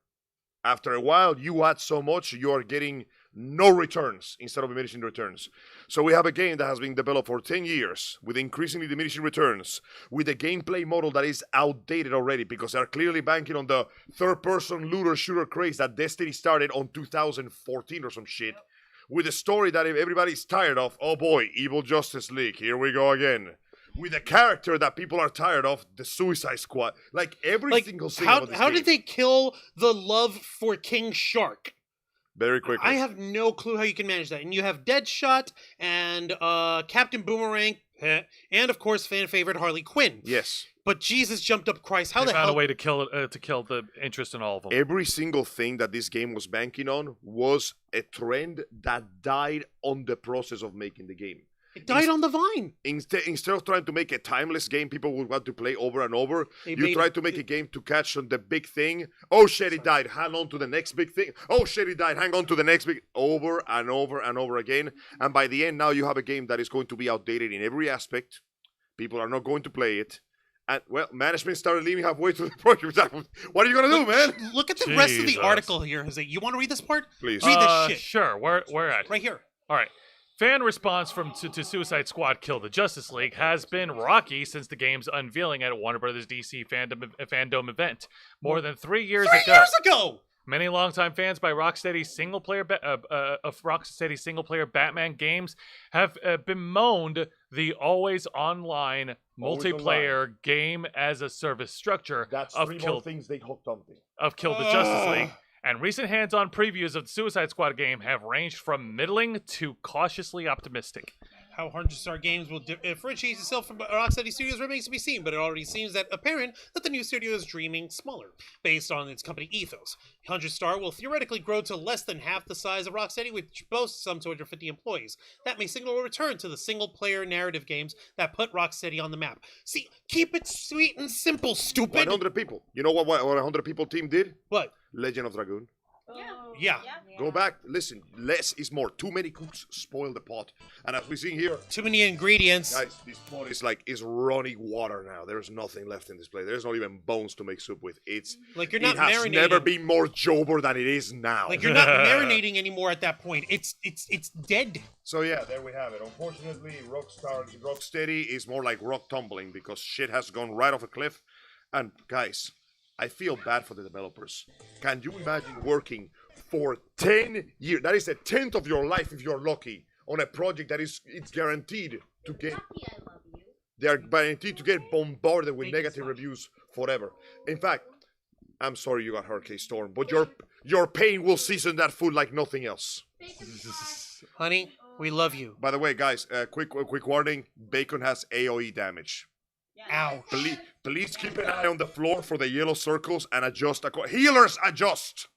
After a while, you add so much, you are getting no returns instead of diminishing returns. So we have a game that has been developed for 10 years with increasingly diminishing returns, with a gameplay model that is outdated already because they're clearly banking on the third-person looter-shooter craze that Destiny started on 2014 or some shit. With a story that everybody's tired of. Oh boy, Evil Justice League, here we go again. With a character that people are tired of, the Suicide Squad. Like every single thing about this how game. did they kill the love for King Shark? Very quickly. I have no clue how you can manage that. And you have Deadshot and Captain Boomerang, and of course fan favorite Harley Quinn. Yes. But Jesus jumped up Christ, how They the found hell? a way to kill the interest in all of them. Every single thing that this game was banking on was a trend that died on the process of making the game. It died on the vine. Instead of trying to make a timeless game people would want to play over and over, you try to make a game to catch on the big thing. Oh shit, it died. Hang on to the next big thing. Oh shit, it died. Hang on to the next big. Over and over and over again. And by the end, now you have a game that is going to be outdated in every aspect. People are not going to play it. And, well, management started leaving halfway through the project. What are you going to do, man? Look at the rest of the Jesus. article here, Jose. You want to read this part? Please. Read this shit. Sure. Where at? Right here. All right. Fan response to Suicide Squad Kill the Justice League has been rocky since the game's unveiling at Warner Brothers DC fandom event more than 3 years ago. 3 years ago! Many longtime fans by Rocksteady's single-player Batman games have bemoaned the always online Always multiplayer game-as-a-service structure That's of three Kill more things they hooked onto. Kill the Justice League. And recent hands-on previews of the Suicide Squad game have ranged from middling to cautiously optimistic. How 100-star games will differentiate itself from Rocksteady Studios remains to be seen, but it already seems apparent that the new studio is dreaming smaller, based on its company ethos. 100-star will theoretically grow to less than half the size of Rocksteady, which boasts some 250 employees. That may signal a return to the single-player narrative games that put Rocksteady on the map. See, keep it sweet and simple, stupid! 100 people. You know what 100 people team did? What? Legend of Dragoon. Yeah. Go back, listen, less is more. Too many cooks spoil the pot. And as we see here, Too many ingredients. guys, this pot is running water now. There's nothing left in this place. There's not even bones to make soup with. Like you're not it has marinating. never been more jober than it is now. Like you're not marinating anymore at that point. It's dead. So yeah, there we have it. Unfortunately, Rocksteady is more like rock tumbling because shit has gone right off a cliff. And guys, I feel bad for the developers. Can you imagine working for 10 years? That is a tenth of your life if you're lucky on a project that it's guaranteed to get. They are guaranteed to get bombarded with negative reviews forever. In fact, I'm sorry you got hurt, kstorm, but your pain will season that food like nothing else. Honey, we love you. By the way, guys, quick warning: bacon has AOE damage. Ow. Please keep an eye on the floor for the yellow circles and adjust. Healers, adjust.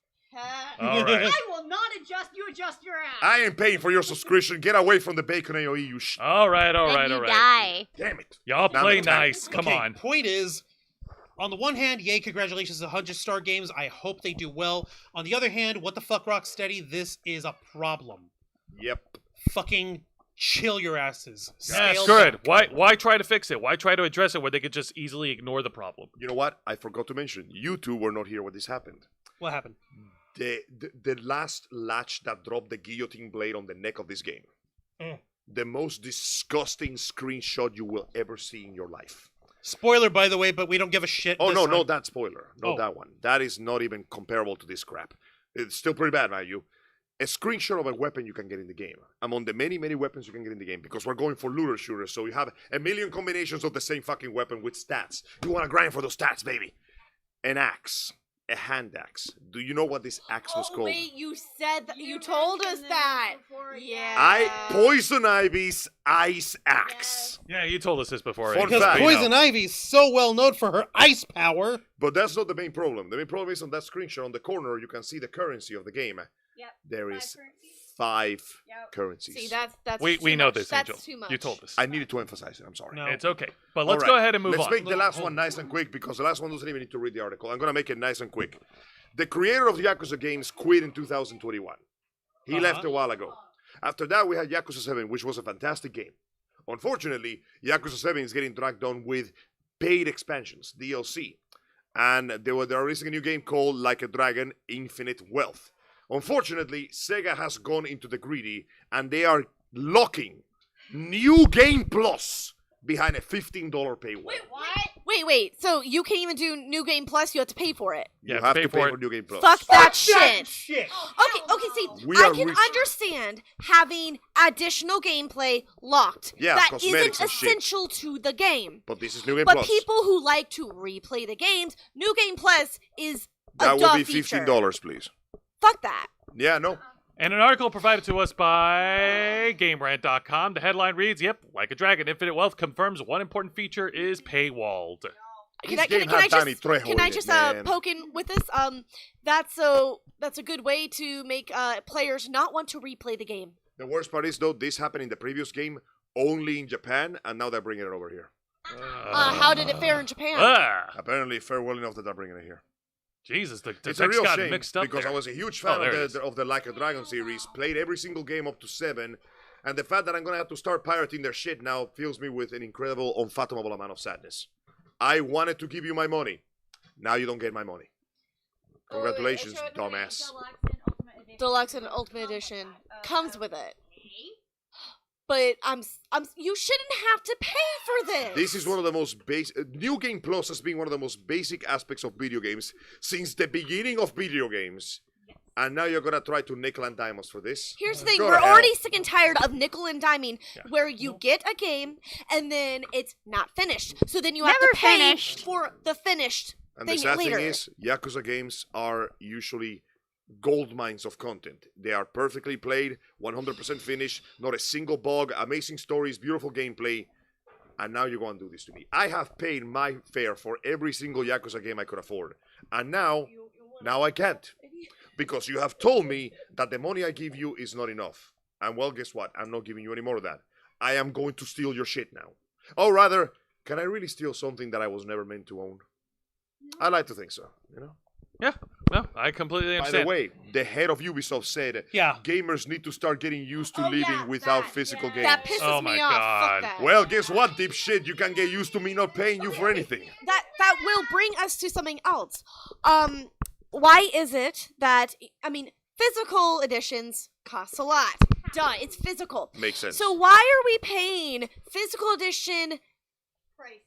All right. I will not adjust. You adjust your ass. I am paying for your subscription. Get away from the bacon AOE, you All right. Die. Damn it. Y'all Now play the time. nice. Come Okay, on. Point is, on the one hand, yay, congratulations to 100-star games. I hope they do well. On the other hand, what the fuck, Rocksteady? This is a problem. Yep. Fucking chill your asses. That's Scale good. back. Why try to fix it? Why try to address it where they could just easily ignore the problem? You know what? I forgot to mention. You two were not here when this happened. What happened? The last latch that dropped the guillotine blade on the neck of this game. The most disgusting screenshot you will ever see in your life. Spoiler, by the way, but we don't give a shit. Oh, this no, time. not that spoiler. Not Oh. that one. That is not even comparable to this crap. It's still pretty bad, man. A screenshot of a weapon you can get in the game. Among the many, many weapons you can get in the game, because we're going for looter shooters, so you have a million combinations of the same fucking weapon with stats. You want to grind for those stats, baby. An axe. A hand axe. Do you know what this axe was called? Wait, you said that. You told us that. Yeah. Poison Ivy's ice axe. Yeah, you told us this before. Fun Because fact. Poison Ivy is so well known for her ice power. But that's not the main problem. The main problem is on that screenshot on the corner, you can see the currency of the game. Yep. There 5 is currencies. 5 Yep. currencies. See, that's We too know much. this, That's Angel. too much. You told us. I needed to emphasize it. I'm sorry. No. It's okay. But let's All go right, ahead and move let's on. make the last one nice and quick because the last one doesn't even need to read the article. I'm going to make it nice and quick. The creator of the Yakuza games quit in 2021. He left a while ago. After that, we had Yakuza 7, which was a fantastic game. Unfortunately, Yakuza 7 is getting dragged on with paid expansions, DLC. And they are releasing a new game called Like a Dragon, Infinite Wealth. Unfortunately, Sega has gone into the greedy, and they are locking New Game Plus behind a $15 paywall. Wait. So you can't even do New Game Plus. You have to pay for it. You Yeah, have to pay for for it. New Game Plus. Fuck that shit. Shit. Okay. See, We I are can rich. understand having additional gameplay locked. Yeah, that cosmetics isn't and shit. essential to the game. But this is New Game But Plus. people who like to replay the games, New Game Plus is a That will duh be feature. $15, please. Fuck that. Yeah, no. And an article provided to us by GameRant.com. The headline reads, "Yep, Like a Dragon, Infinite Wealth confirms one important feature is paywalled." Can This I, can, game can I had Danny just Trejo can I in it, just man. poke in with this? That's a good way to make players not want to replay the game. The worst part is, though, this happened in the previous game only in Japan, and now they're bringing it over here. How did it fare in Japan? Apparently, fair well enough that they're bringing it here. Jesus, the It's a text real got shame mixed up because there. I was a huge Oh, fan there it of the Like a Dragon series, played every single game up to 7, and the fact that I'm going to have to start pirating their shit now fills me with an incredible, unfathomable amount of sadness. I wanted to give you my money. Now you don't get my money. Congratulations, dumbass. Deluxe and Ultimate Edition comes with it. but you shouldn't have to pay for this. This is one of the most basic. New Game Plus has been one of the most basic aspects of video games since the beginning of video games. And now you're gonna try to nickel and dime us for this? Here's the thing: Go we're to hell. already sick and tired of nickel and diming, where you get a game and then it's not finished. So then you have to Never pay finished. for the finished And the thing sad later. thing is, Yakuza games are usually gold mines of content. They are perfectly played, 100% finished, not a single bug, amazing stories, beautiful gameplay. And now you go and do this to me. I have paid my fare for every single Yakuza game I could afford. And now I can't. Because you have told me that the money I give you is not enough. And well, guess what? I'm not giving you any more of that. I am going to steal your shit now. Or rather, can I really steal something that I was never meant to own? I like to think so, you know? Yeah, no, I completely By understand. the way, the head of Ubisoft said Yeah. gamers need to start getting used to Oh, living yeah, without that, physical yeah. games. That pisses Oh my me off. God. Fuck that. Well, guess what, dipshit? You can get used to me not paying you for anything. That will bring us to something else. Why is it that physical editions cost a lot? Duh, it's physical. Makes sense. So why are we paying physical edition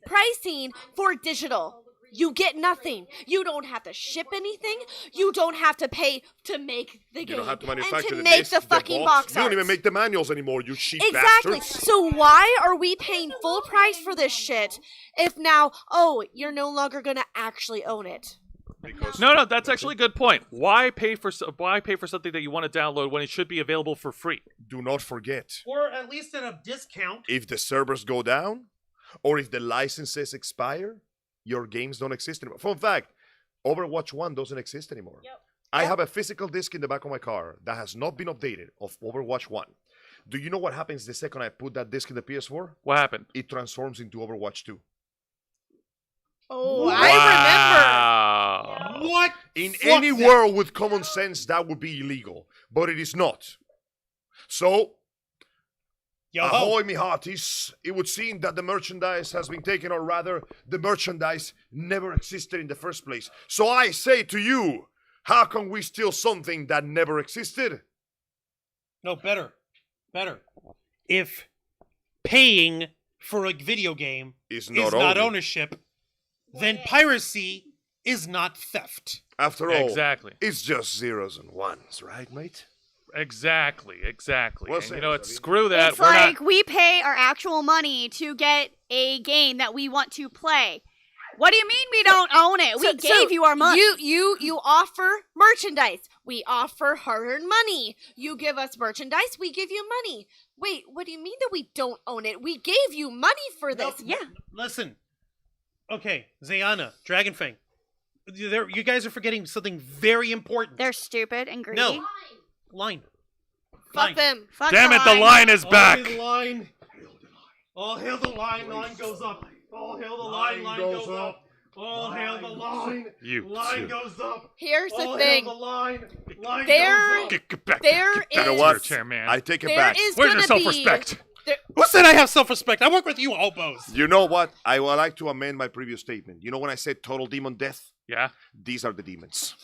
pricing for digital? You get nothing. You don't have to ship anything. You don't have to pay to make the game. You don't have to and manufacture to the make disc, the fucking box You don't even arts. make the manuals anymore, you cheap Exactly. bastards. So why are we paying full price for this shit if now, you're no longer gonna actually own it? Because No, that's actually a good point. Why pay for something that you want to download when it should be available for free? do not forget, Or at least at a discount. if the servers go down, or if the licenses expire, your games don't exist anymore. Fun fact, Overwatch 1 doesn't exist anymore. Yep. I have a physical disc in the back of my car that has not been updated of Overwatch 1. Do you know what happens the second I put that disc in the PS4? What happened? It transforms into Overwatch 2. Oh, I Wow. What? In Fuck any that. world with common sense, that would be illegal. But it is not. So, Yo, ahoy, me hearties. It would seem that the merchandise has been taken, or rather, the merchandise never existed in the first place. So I say to you, how can we steal something that never existed? no, better. If paying for a video game Is is not not owning. ownership, then piracy is not theft. After all, Exactly. it's just zeros and ones, right, mate? Exactly. Well And said, you know what? Xavier. Screw that. It's We're like not. we pay our actual money to get a game that we want to play. What do you mean we don't own it? We gave you our money. You offer merchandise. We offer hard-earned money. You give us merchandise. We give you money. Wait, what do you mean that we don't own it? We gave you money for this. Yeah. Listen. Okay, Xeiana, Dragonfang. You guys are forgetting something very important. They're stupid and greedy. No. Line. Fuck them. Fuck Damn it! The line is back. All hail the line. All hail the line. Line goes up. All hail the line. Line goes up. All hail the line. You Line too. goes up. Here's the All thing. hail the line. Line There- goes up. Get back. There Get back is- You know to what? your chair, man. I take it There back. is Where's your gonna be- self-respect? Who said I have self-respect? I work with you, hobos. You know what? I would like to amend my previous statement. You know when I said total demon death? Yeah, These are the demons.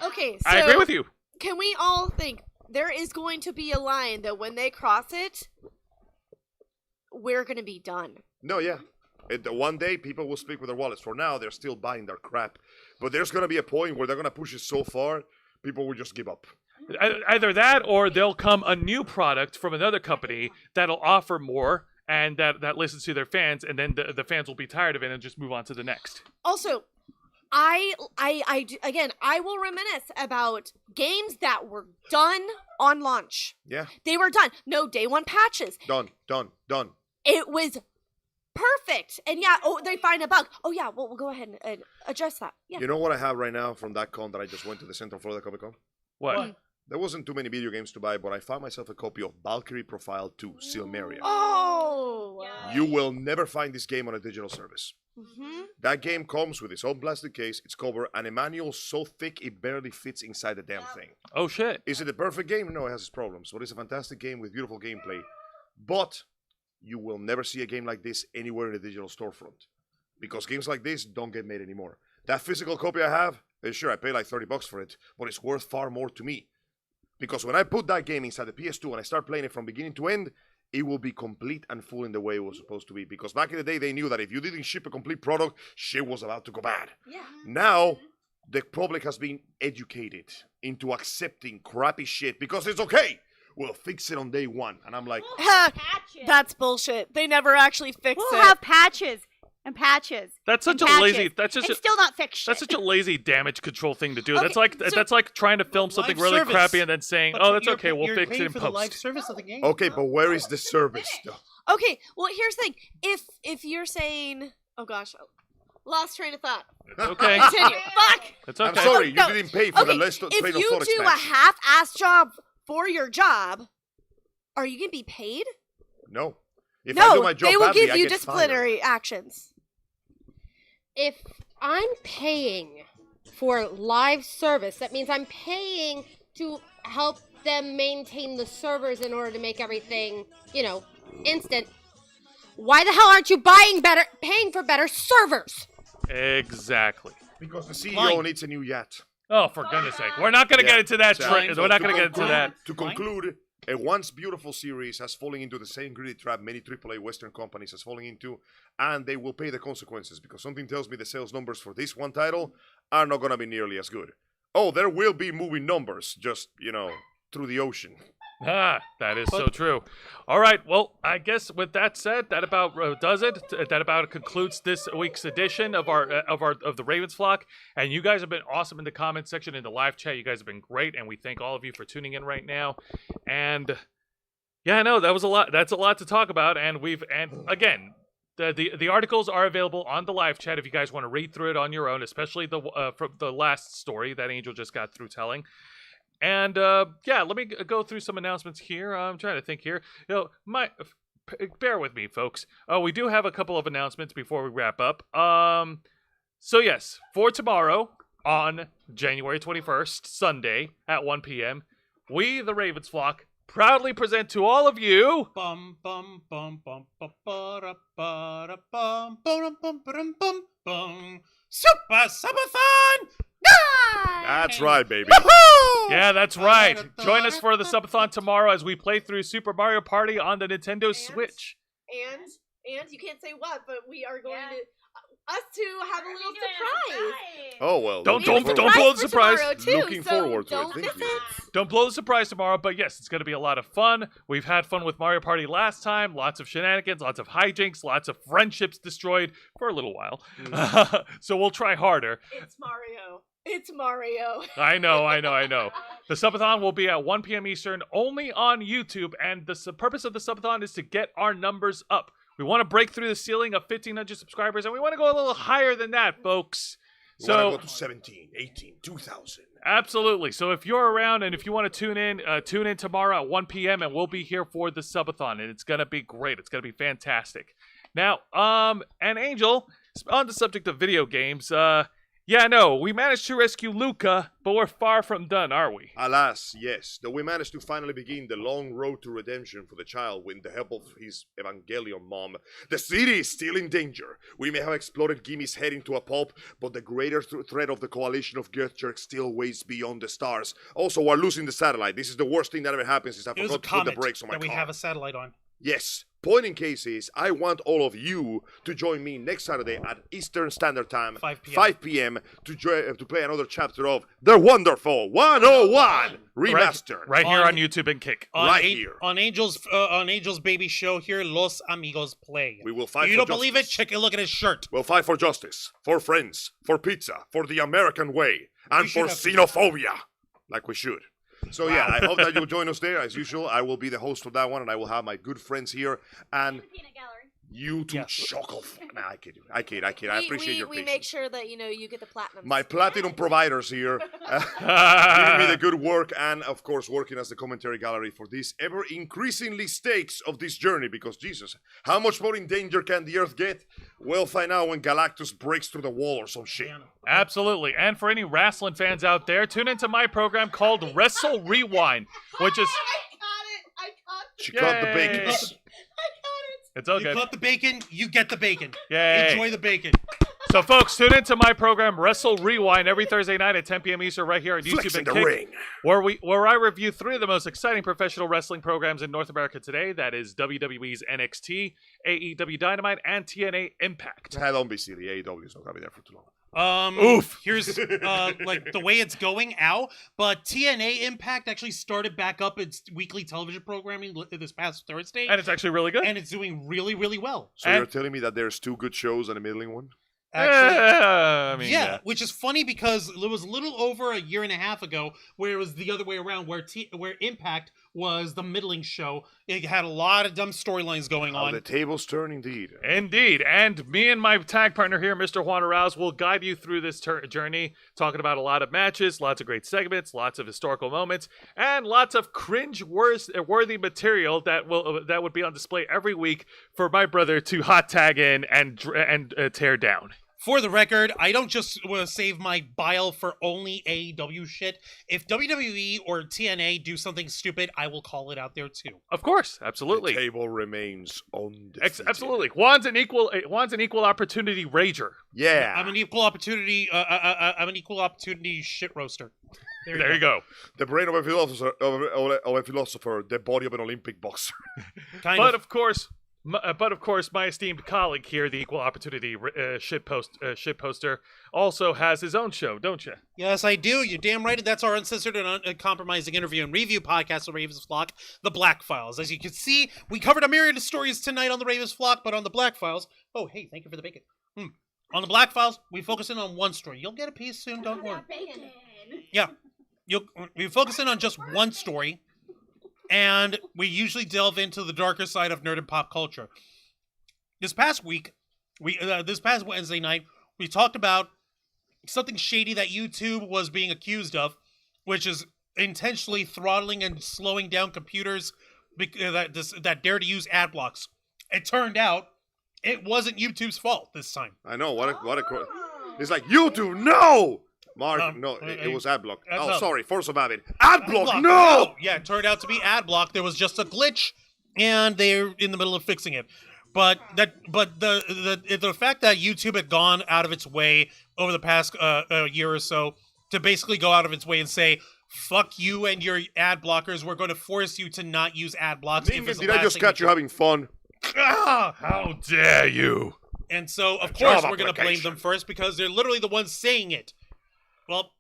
Okay, so I agree with you. can we all think there is going to be a line that when they cross it, we're gonna be done? No, yeah. One day people will speak with their wallets. For now, they're still buying their crap. But there's going to be a point where they're going to push it so far, people will just give up. Either that, or there'll come a new product from another company that'll offer more, and that listens to their fans, and then the fans will be tired of it and just move on to the next. Also, I will reminisce about games that were done on launch. Yeah. They were done. No day one patches. Done. It was perfect. And yeah, they find a bug. Oh yeah, well, we'll go ahead and adjust that. Yeah. You know what I have right now from that con that I just went to the Central Florida Comic Con? What? There wasn't too many video games to buy, but I found myself a copy of Valkyrie Profile 2, Silmeria. Oh. You will never find this game on a digital service. Mm-hmm. That game comes with its own plastic case, its cover, and a manual so thick it barely fits inside the damn thing. Oh shit! Is it a perfect game? No, it has its problems, but it's a fantastic game with beautiful gameplay. But you will never see a game like this anywhere in a digital storefront, because games like this don't get made anymore. That physical copy I have, sure, I pay like $30 for it, but it's worth far more to me. Because when I put that game inside the PS2 and I start playing it from beginning to end, it will be complete and full in the way it was supposed to be. Because back in the day, they knew that if you didn't ship a complete product, shit was about to go bad. Yeah. Now, the public has been educated into accepting crappy shit because it's okay. We'll fix it on day one. And I'm like, Patches. That's bullshit. They never actually fix We'll it. have patches and patches. That's such and a lazy. patches. That's just. And still not fix shit. That's such a lazy damage control thing to do. Okay, That's like trying to film something live really service. crappy and then saying, But "Oh, that's you're- okay. We'll you're fix paying it in for the live post." service of the game. okay, but where is the service though? Okay, well, here's the thing. If you're saying, oh gosh, lost train of thought. Okay, Continue. Fuck. it's I'm okay. sorry, you No, didn't pay for the Okay, list of if Train of you Thought do a expansion. half-ass job for your job, are you gonna be paid? No. If I do No, my job they will badly, give I you get disciplinary actions. If I'm paying for live service, that means I'm paying to help them maintain the servers in order to make everything, instant. Why the hell aren't you paying for better servers? Exactly. fired. Because the CEO Fine. needs a new yacht. Oh, for goodness sake, we're not gonna Yeah. get into that. So- We're not gonna get into that. To conclude, a once beautiful series has fallen into the same greedy trap many AAA Western companies has fallen into, and they will pay the consequences because something tells me the sales numbers for this one title are not going to be nearly as good. Oh, there will be movie numbers, just, through the ocean. Ah, that is so true. All right, well, I guess with that said, that about does it. That about concludes this week's edition of the Ravens Flock. And you guys have been awesome in the comment section, in the live chat. You guys have been great, and we thank all of you for tuning in right now. And yeah, no, that was a lot. That's a lot to talk about. And again, the articles are available on the live chat if you guys want to read through it on your own, especially from the last story that Angel just got through telling. And yeah, let me go through some announcements here. I'm trying to think here. Bear with me, folks. We do have a couple of announcements before we wrap up. So yes, for tomorrow on January 21st, Sunday at 1 p.m., we, the Ravens Flock, proudly present to all of you Bum bum bum bum bum ba ba bum bum bum bum bum bum Super Subathon! That's right, baby. Yeah, that's right. Join us for the subathon tomorrow as we play through Super Mario Party on the Nintendo Switch. And you can't say what, but we are going to us two have a little surprise. Oh, well. Don't looking blow forward- the surprise. Tomorrow, too, Looking so forward to it. don't Thank miss you. it. Don't blow the surprise tomorrow, but yes, it's going to be a lot of fun. We've had fun with Mario Party last time. Lots of shenanigans, lots of hijinks, lots of friendships destroyed for a little while. So we'll try harder. It's Mario. It's Mario. I know. The subathon will be at 1 p.m. Eastern, only on YouTube, and the purpose of the subathon is to get our numbers up. We want to break through the ceiling of 1,500 subscribers, and we want to go a little higher than that, folks. We wanna So go to 17, 18, 2,000. absolutely. So if you're around and if you want to tune in tomorrow at 1 p.m. and we'll be here for the subathon, and it's gonna be great. It's gonna be fantastic. Now, and Angel, on the subject of video games, yeah, no, we managed to rescue Luca, but we're far from done, are we? Alas, yes. Though we managed to finally begin the long road to redemption for the child with the help of his Evangelion mom, the city is still in danger. We may have exploded Gimmy's head into a pulp, but the greater threat of the coalition of Göttjerk still waits beyond the stars. Also, we're losing the satellite. This is the worst thing that ever happened since I It was a forgot to put the comment brakes on my that we car. have a satellite on. Yes. Point in case is, I want all of you to join me next Saturday at Eastern Standard Time, 5 p.m. 5 p.m. to play another chapter of The Wonderful 101 Remastered. Right here On- on YouTube and Kick. Right here. On Angel's baby show here, Los Amigos play. We will fight If you for don't believe it, justice. check a look at his shirt. We'll fight for justice, for friends, for pizza, for the American way, and We should for have- xenophobia, like we should. So yeah, I hope that you'll join us there. As usual, I will be the host of that one, and I will have my good friends here, and Peanut gallery. you two Yes. chuckle. Nah, I kid. I appreciate your we patience. make sure that you get the platinum. My platinum providers here, giving me the good work, and of course working as the commentary gallery for this ever increasingly stakes of this journey. Because Jesus, how much more in danger can the Earth get? We'll find out when Galactus breaks through the wall or some shit. Absolutely. And for any wrestling fans out there, tune into my program called Wrestle Rewind, which is I caught She caught the Yay. bacon. it's okay. You got the bacon, you get the bacon. Yay. Enjoy the bacon. So, folks, tune into my program, Wrestle Rewind, every Thursday night at 10 p.m. Eastern right here on YouTube Flexing and the Kick, ring. where I review 3 of the most exciting professional wrestling programs in North America today. That is WWE's NXT, AEW Dynamite, and TNA Impact. Don't be silly. AEW is not going to be there for too long. Oof. Here's like the way it's going, but TNA Impact actually started back up its weekly television programming this past Thursday, And it's actually really good. and it's doing really, really well. So you're telling me that there's 2 good shows and a middling one? Actually, I mean, yeah, which is funny because it was a little over a year and a half ago where it was the other way around, where Impact was the middling show. It had a lot of dumb storylines going How on. the tables turn indeed. Indeed. And me and my tag partner here, Mr. Juan Arauz, will guide you through this journey, talking about a lot of matches, lots of great segments, lots of historical moments, and lots of cringe-worthy material that would be on display every week for my brother to hot tag in and tear down. For the record, I don't just want to save my bile for only AEW shit. If WWE or TNA do something stupid, I will call it out there too. Of course, absolutely. The table remains undefeated. Absolutely. Juan's an equal opportunity rager. Yeah. I'm an equal opportunity. I'm an equal opportunity shit roaster. There you go. The brain of a philosopher, the body of an Olympic boxer. Kind But of. of course, my esteemed colleague here, the equal opportunity shit poster, also has his own show, don't you? Yes, I do. You're damn right. That's our uncensored and uncompromising interview and review podcast, The Ravens Flock, The Black Files. As you can see, we covered a myriad of stories tonight on The Ravens Flock, but on The Black Files, oh, hey, thank you for the bacon. On The Black Files, we focus in on one story. You'll get a piece soon, don't worry. Bacon. Yeah. We focus in on just one story, and we usually delve into the darker side of nerd and pop culture. This past week, this past Wednesday night, we talked about something shady that YouTube was being accused of, which is intentionally throttling and slowing down computers that dare to use ad blocks. It turned out it wasn't YouTube's fault this time. I know. What a It's like, YouTube, no! Mark, no, it was Adblock. no. Sorry, Force of Habit. Adblock, no! Yeah, it turned out to be Adblock. There was just a glitch, and they're in the middle of fixing it. But the fact that YouTube had gone out of its way over the past year or so to basically go out of its way and say, fuck you and your ad blockers, we're going to force you to not use ad blocks. Did I just catch you having fun? How dare you? And so, of Job course, we're going to blame application. them first because they're literally the ones saying it. Well,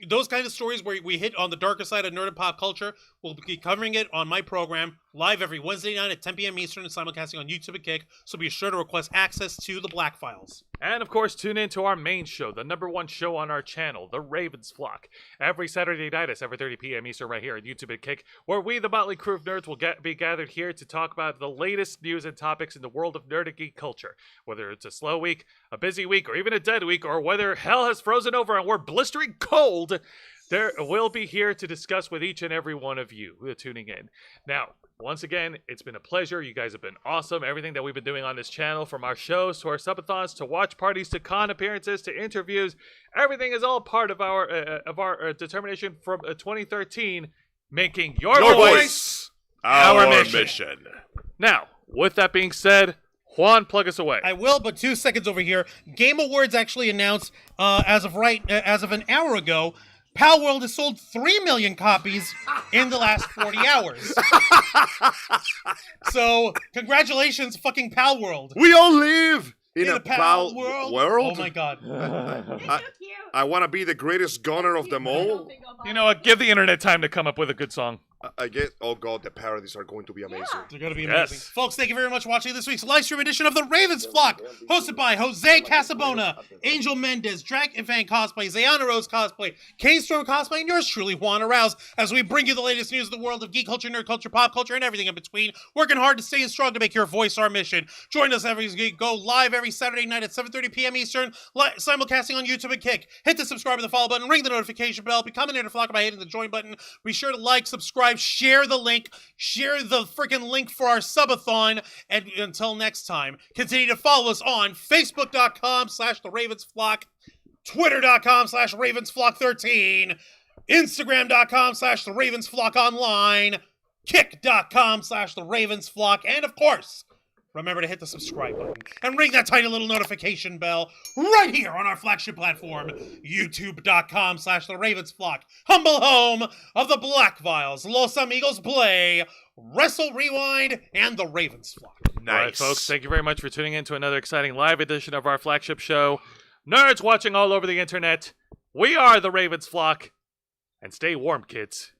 those kind of stories where we hit on the darker side of nerd and pop culture, we'll be covering it on my program live every Wednesday night at 10 p.m. Eastern and simulcasting on YouTube and Kick, so be sure to request access to the Black Files. And of course, tune in to our main show, the #1 show on our channel, The Ravens Flock, every Saturday night at 7:30 p.m. Eastern right here on YouTube and Kick, where we, the motley crew of nerds, will be gathered here to talk about the latest news and topics in the world of nerd and geek culture. Whether it's a slow week, a busy week, or even a dead week, or whether hell has frozen over and we're blistering cold, we'll be here to discuss with each and every one of you who are tuning in. Now, once again, it's been a pleasure. You guys have been awesome. Everything that we've been doing on this channel, from our shows to our subathons to watch parties to con appearances to interviews, everything is all part of our determination from 2013, making your voice our mission. Now, with that being said, Juan, plug us away. I will, but 2 seconds over here. Game Awards actually announced, as of an hour ago, Palworld has sold 3 million copies in the last 40 hours. So, congratulations, fucking Palworld. We all live in a Pal world. Oh my god. I want to be the greatest gunner of them all. You know what? Give the internet time to come up with a good song. I guess. Oh god, the parodies are going to be amazing. They're going to be Yes. amazing. Folks, thank you very much for watching this week's live stream edition of The Ravens Flock, hosted by Jose Casabona, Angel Mendez, Dragon Fang Cosplay, xeiana Rose Cosplay, kstorm Cosplay, and yours truly, Juan Arauz, as we bring you the latest news of the world of geek culture, nerd culture, pop culture, and everything in between, working hard to stay strong to make your voice our mission. Join us go live every Saturday night at 7:30 p.m. Eastern, simulcasting on YouTube and Kick. Hit the subscribe and the follow button, ring the notification bell, become an Flock by hitting the join button. Be sure to like, subscribe, share the link, share the freaking link for our subathon, and until next time, continue to follow us on Facebook.com/TheRavensFlock, Twitter.com/RavensFlock13, Instagram.com/TheRavensFlock online, Kick.com/TheRavensFlock, and of course, remember to hit the subscribe button and ring that tiny little notification bell right here on our flagship platform, youtube.com/The Ravens Flock, humble home of the Black Vials, Los Amigos Play, Wrestle Rewind, and The Ravens Flock. Nice. All right, folks, thank you very much for tuning in to another exciting live edition of our flagship show. Nerds watching all over the internet, we are the Ravens Flock. And stay warm, kids.